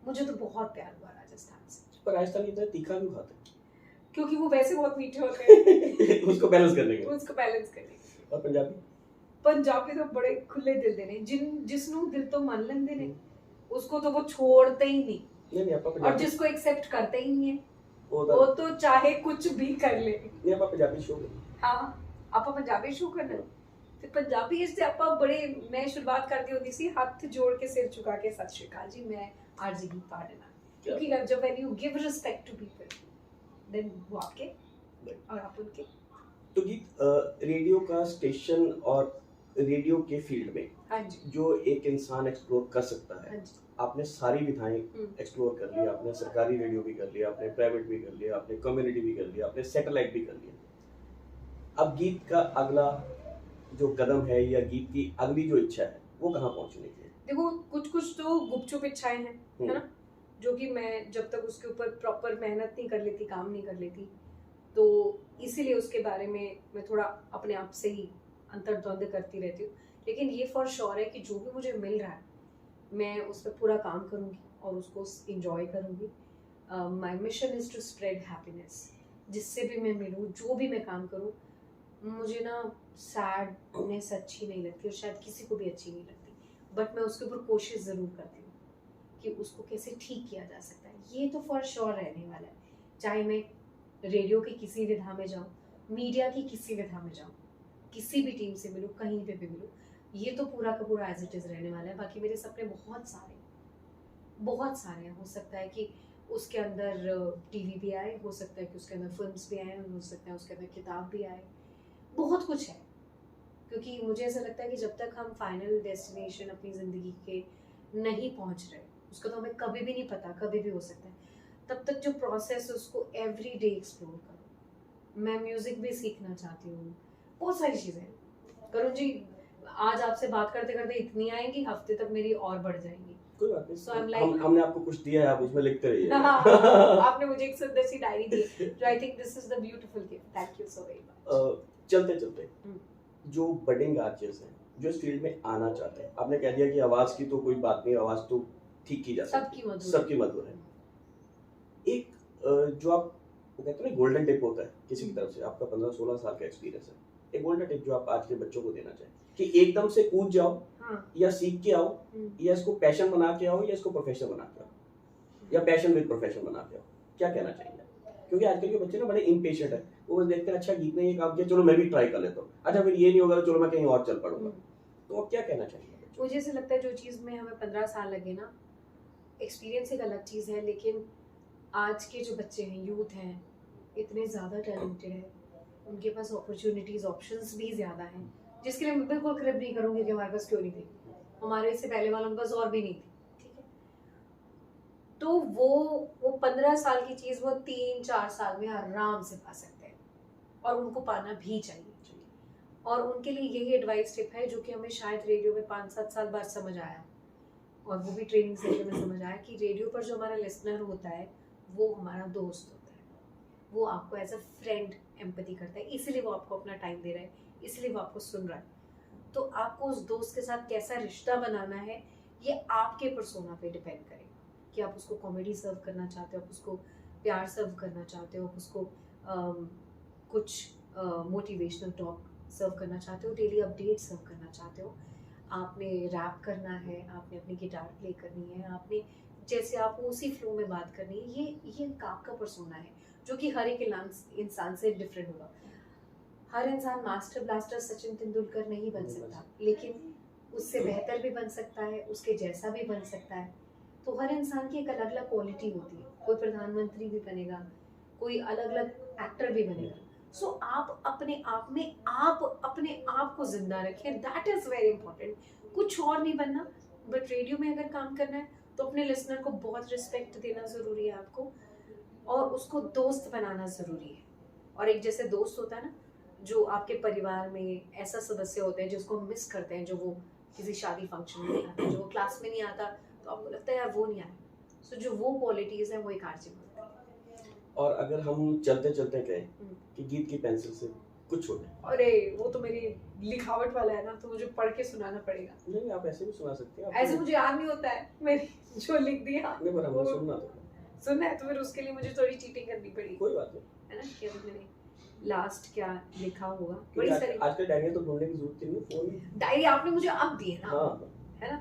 मुझे तो बहुत प्यार हुआ राजस्थान से। पर राजस्थान इतना तीखा क्यों खाते हैं? क्योंकि वो वैसे बहुत मीठे होते हैं। उसको बैलेंस करने के। और पंजाबी तो बड़े खुले दिल देने, जिसनु दिल तो मान लेंदे ने, उसको तो वो छोड़ते ही नहीं। और जिसको एक्सेप्ट करते ही नहीं है, वो तो चाहे कुछ भी कर ले। नहीं, आप पंजाबी शो हाँ, आप पंजाबी शो करना। ਤੇ ਪੰਜਾਬੀ ਇਸ ਤੇ ਆਪਾਂ ਬੜੇ, ਮੈਂ ਸ਼ੁਰੂਆਤ ਕਰਦੀ ਹੁੰਦੀ ਸੀ ਹੱਥ ਜੋੜ ਕੇ ਸਿਰ ਝੁਕਾ ਕੇ ਸਤਿ ਸ਼੍ਰੀ ਅਕਾਲ ਜੀ, ਮੈਂ आरजे गीत पाड़ना, क्योंकि जब when you give respect to people, then वो आपके और आप उनके। तो गीत, रेडियो का स्टेशन और रेडियो के फील्ड में जो एक इंसान एक्सप्लोर कर सकता है, आपने सारी विधाएं एक्सप्लोर कर लिया, आपने सरकारी रेडियो भी कर लिया, आपने प्राइवेट भी कर लिया, आपने कम्युनिटी भी कर लिया, आपने सैटेलाइट भी कर लिया। अब गीत का अगला जो कदम है या गीत की अगली जो इच्छा है वो कहाँ पहुंचने की है? देखो, कुछ तो गुपचुप इच्छाएं हैं, है ना, जो कि मैं जब तक उसके ऊपर प्रॉपर मेहनत नहीं कर लेती, काम नहीं कर लेती, तो इसीलिए उसके बारे में मैं थोड़ा अपने आप से ही अंतर्द्वंद करती रहती हूँ। लेकिन ये फॉर श्योर है कि जो भी मुझे मिल रहा है मैं उस पर पूरा काम करूँगी और उसको इंजॉय करूँगी। My mission is to spread happiness. जिससे भी मैं मिलूँ, जो भी मैं काम करूँ, मुझे ना सैडनेस अच्छी नहीं लगती और शायद किसी को भी अच्छी नहीं लगती, बट मैं उसके ऊपर कोशिश ज़रूर करती हूँ कि उसको कैसे ठीक किया जा सकता है। ये तो फॉर श्योर रहने वाला है, चाहे मैं रेडियो की किसी विधा में जाऊँ, मीडिया की किसी विधा में जाऊँ, किसी भी टीम से मिलूँ, कहीं पे भी मिलूँ, ये तो पूरा का पूरा एज इट इज़ रहने वाला है। बाकी मेरे सपने बहुत सारे हैं। हो सकता है कि उसके अंदर टीवी भी आए, हो सकता है कि उसके अंदर फिल्म्स भी आए, हो सकता है उसके अंदर किताब भी आए, बहुत कुछ है। क्योंकि मुझे ऐसा लगता है कि जब तक हम फाइनल डेस्टिनेशन अपनी ज़िंदगी के नहीं पहुंच रहे, उसका तो हमें कभी भी नहीं पता, कभी भी हो सकता है, तब तक जो प्रोसेस है उसको एवरी डे एक्सप्लोर करो। मैं म्यूज़िक भी सीखना चाहती हूँ, बहुत सारी चीज़ें। करुण जी, आज आपसे बात करते करते इतनी आएंगी, हफ्ते तक मेरी और बढ़ जाएंगी। कोई बात नहीं, so हमने आपको कुछ दिया है, आप उसमें लिखते रहिए। आपने मुझे एक सुंदर सी डायरी दी, जो I think this is the beautiful gift. Thank you so very much. चलते जो बडिंग आर्टिस्ट हैं, जो इस फील्ड में आना चाहते हैं, आपने कह दिया कि आवाज की तो कोई बात नहीं, आवाज तो ठीक की जा सकती है, सबकी मधुर है। एक जो आप वो कहते हैं ना गोल्डन टिप होता है किसी की तरफ से, आपका 15-16 साल का एक्सपीरियंस है, एक गोल्डन टिप जो आप आज के बच्चों को देना चाहें कि एकदम से कूद जाओ, हाँ। या सीख के आओ, या इसको पैशन बना के आओ, या इसको प्रोफेशन बना के आओ, या पैशन विद प्रोफेशन बना के आओ, क्या कहना चाहिए? क्योंकि आजकल के बच्चे ना बड़े इम्पेशेंट है, वो बस देखते हैं अच्छा गीत ने ये काम किया, चलो मैं भी ट्राई कर लेता हूँ, अच्छा फिर ये नहीं होगा तो चलो मैं कहीं और चल पड़ूंगा। तो अब क्या कहना चाहिए? मुझे ऐसे लगता है जो चीज़ में हमें 15 साल लगे ना, एक्सपीरियंस एक अलग चीज़ है, लेकिन आज के जो बच्चे हैं, यूथ हैं, इतने ज़्यादा टैलेंटेड है, उनके पास अपॉर्चुनिटीज़, ऑप्शंस भी ज़्यादा हैं, जिसके लिए मैं बिल्कुल क्रिप नहीं करूँगी कि हमारे पास क्यों नहीं थी, हमारे इससे पहले वालों के पास और भी नहीं थी, ठीक है। तो वो 15 साल की चीज़ वो 3-4 साल में आराम से पा सकते हैं, और उनको पाना भी चाहिए। और उनके लिए यही एडवाइस टिप है जो कि हमें शायद रेडियो में 5-7 साल बाद समझ आया, और वो भी ट्रेनिंग सेशन में समझ आया कि रेडियो पर जो हमारा लिसनर होता है वो हमारा दोस्त होता है, वो आपको एज अ फ्रेंड एम्पैथी करता है, इसलिए वो आपको अपना टाइम दे रहा है, इसलिए वो आपको सुन रहा है। तो आपको उस दोस्त के साथ कैसा रिश्ता बनाना है ये आपके पर्सोना पे डिपेंड करेगा कि आप उसको कॉमेडी सर्व करना चाहते हो, आप उसको प्यार सर्व करना चाहते हो, आप उसको कुछ मोटिवेशनल टॉक सर्व करना चाहते हो, डेली अपडेट सर्व करना चाहते हो, आपने रैप करना है, आपने अपनी गिटार प्ले करनी है, आपने जैसे आप उसी फ्लो में बात करनी है, ये आपका पर्सोना है जो कि हर एक इंसान से डिफरेंट होगा। हर इंसान मास्टर ब्लास्टर सचिन तेंदुलकर नहीं बन सकता, लेकिन उससे बेहतर भी बन सकता है, उसके जैसा भी बन सकता है। तो हर इंसान की एक अलग अलग क्वालिटी होती है, कोई प्रधानमंत्री भी बनेगा, कोई अलग अलग एक्टर भी बनेगा। सो आप अपने आप को जिंदा रखें, दैट इज वेरी इंपॉर्टेंट। कुछ और नहीं बनना, बट रेडियो में अगर काम करना है तो अपने लिसनर को बहुत रिस्पेक्ट देना जरूरी है आपको, और उसको दोस्त बनाना जरूरी है। और एक जैसे दोस्त होता है ना, जो आपके परिवार में ऐसा सदस्य होते हैं जिसको मिस करते हैं, जो वो किसी शादी फंक्शन में नहीं आता, जो वो क्लास में नहीं आता, तो आपको लगता है यार वो नहीं आया। सो जो वो क्वालिटीज है वो एक आरजे में होता है। और अगर हम चलते चलते कहें कि गीत की पेंसिल से कुछ छोटे, अरे वो तो मेरी लिखावट वाला है ना, तो मुझे पढ़ के सुनाना पड़ेगा। नहीं आप ऐसे भी सुना सकते हैं, ऐसे मुझे याद नहीं होता है, मैंने जो लिख दिया नहीं पर हमने सुनना है, तो फिर उसके लिए मुझे थोड़ी चीटिंग करनी पड़ी। कोई बात नहीं, है ना, कि अभी मैंने लास्ट क्या लिखा होगा, बड़ी सारी आजकल डायरी तो ढूंढने की जरूरत नहीं, फोन डायरी आपने मुझे अब दी है ना। हाँ। है ना,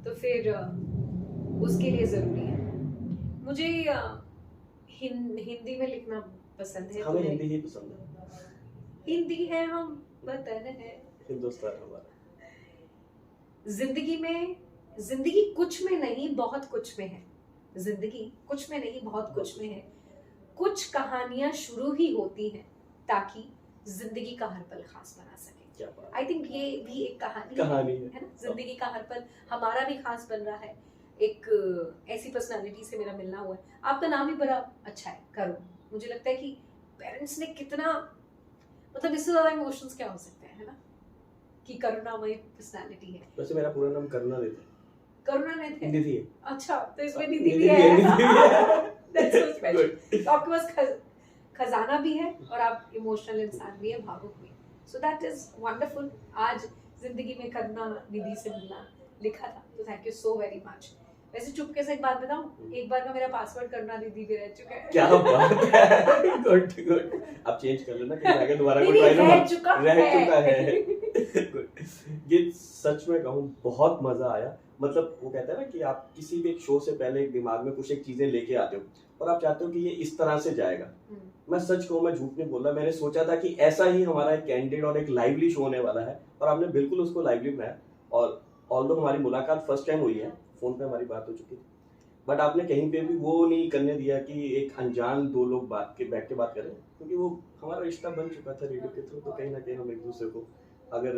तो फिर उसके लिए जरूरी है। मुझे हिंदी में लिखना पसंद है, हमें हिंदी ही पसंद है, हिंदी है हम वतन है हिंदुस्तान हमारा। जिंदगी कुछ में नहीं बहुत कुछ में है, जिंदगी कुछ में नहीं बहुत कुछ में है, कुछ कहानियां शुरू ही होती हैं ताकि जिंदगी का हर पल खास बना सके। आई थिंक ये भी एक कहानी है ना, जिंदगी का हर पल हमारा भी खास बन रहा है। एक ऐसी पर्सनालिटी से मेरा मिलना हुआ है। आपका नाम भी बड़ा अच्छा है, करुण। मुझे लगता है कि पेरेंट्स ने कितना, मतलब इससे ज्यादा इमोशंस क्या हो सकते हैं, है ना, कि करुणामयी पर्सनालिटी है। वैसे मेरा पूरा नाम करुणानिधि है। करुणानिधि है? निधि है। अच्छा, तो इसमें निधि भी है। That's so special. तो आपके पास खजाना भी है और आप इमोशनल इंसान भी है, भावुक भी। So that is wonderful. आज जिंदगी में करुणानिधि से मिलना लिखा था, तो thank you so very much. वैसे चुपके से एक बात बताऊं, एक बार का मेरा पासवर्ड करुणानिधि भी रह चुका है। क्या बात है, गुड गुड। आप चेंज कर लेना, कहीं आगे दोबारा कोई ट्राई ना रह चुका है। गुड। ये सच में कहूँ बहुत मजा आया। मतलब वो कहता है ना कि आप किसी भी एक शो से पहले एक दिमाग में कुछ एक चीजें लेके आते हो और आप चाहते हो कि ये इस तरह से जाएगा। मैं सच कहूँ, मैं झूठ नहीं बोल रहा, मैंने सोचा था कि ऐसा ही हमारा एक कैंडिड और एक लाइवली शो होने वाला है, और आपने बिल्कुल उसको लाइवली बनाया। और ऑल्दो हमारी मुलाकात फर्स्ट टाइम हुई है, फोन पे हमारी बात हो चुकी थी, बट आपने कहीं पे भी वो नहीं करने दिया कि एक अनजान दो लोग बैठ के बात करें, क्योंकि वो हमारा रिश्ता बन चुका था रेडियो के थ्रू। तो कहीं ना कहीं हम एक दूसरे को अगर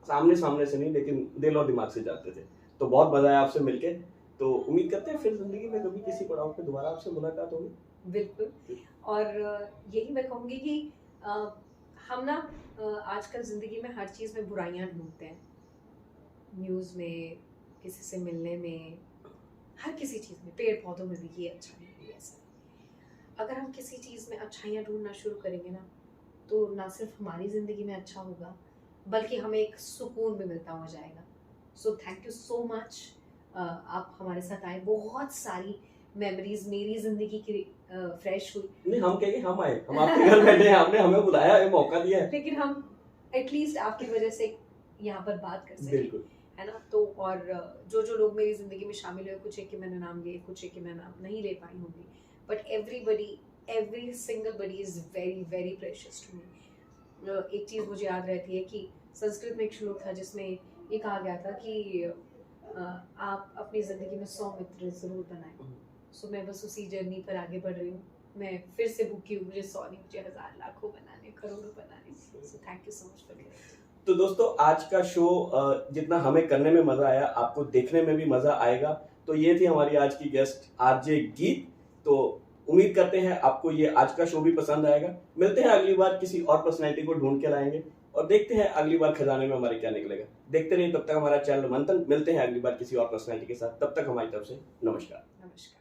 सामने से नहीं लेकिन दिल और दिमाग से जानते थे। तो बहुत मजा आया आपसे मिलके। तो उम्मीद करते हैं फिर जिंदगी में कभी किसी पड़ाव पे दोबारा आपसे मुलाकात होगी। बिल्कुल। और यही मैं कहूँगी कि हम ना आजकल जिंदगी में हर चीज़ में बुराइयां ढूंढते हैं, न्यूज़ में, किसी से मिलने में, हर किसी चीज़ में, पेड़ पौधों में भी ये अच्छा नहीं है ऐसा। अगर हम किसी चीज़ में अच्छाइयाँ ढूंढना शुरू करेंगे ना, तो ना सिर्फ हमारी ज़िंदगी में अच्छा होगा बल्कि हमें एक सुकून भी मिलता हुआ जाएगा। So thank you so much, आप हमारे साथ आए। बहुत सारी मेमोरीज मेरी जिंदगी की फ्रेश हुई। नहीं, हम कहेंगे हम आए, हम आपके घर बैठे हैं, आपने हमें बुलाया, ये मौका दिया है। लेकिन हम एटलीस्ट आपकी वजह से यहाँ पर बात कर सके, बिल्कुल है ना। तो और जो जो लोग मेरी जिंदगी में शामिल हुए, कुछ एक के मैंने नाम लिए, कुछ एक के मैं नाम नहीं ले पाई होंगी, but every single body is very very precious to me. एक चीज़ मुझे याद रहती है कि संस्कृत में एक श्लोक था जिसमें ये कहा गया था कि आप अपनी ज़िंदगी में 100 मित्र ज़रूर बनाएं। सो मैं बस उसी जर्नी पर आगे बढ़ रही हूँ। मैं फिर से भूखी हूँ, मुझे 100 नहीं, मुझे 1000 लाखों बनाने, करोड़ों बनाने। So thank you so much for giving. तो दोस्तों आज का शो जितना हमें करने में मजा आया, आपको देखने में भी मजा आएगा। तो ये थी हमारी आज की गेस्ट आरजे गीत। तो उम्मीद करते हैं आपको ये आज का शो भी पसंद आएगा। मिलते हैं अगली बार, किसी और पर्सनैलिटी को ढूंढ के लाएंगे और देखते हैं अगली बार खजाने में हमारे क्या निकलेगा। देखते रहिए तब तक हमारा चैनल मंथन। मिलते हैं अगली बार किसी और पर्सनैलिटी के साथ। तब तक हमारी तरफ से नमस्कार। नमस्कार।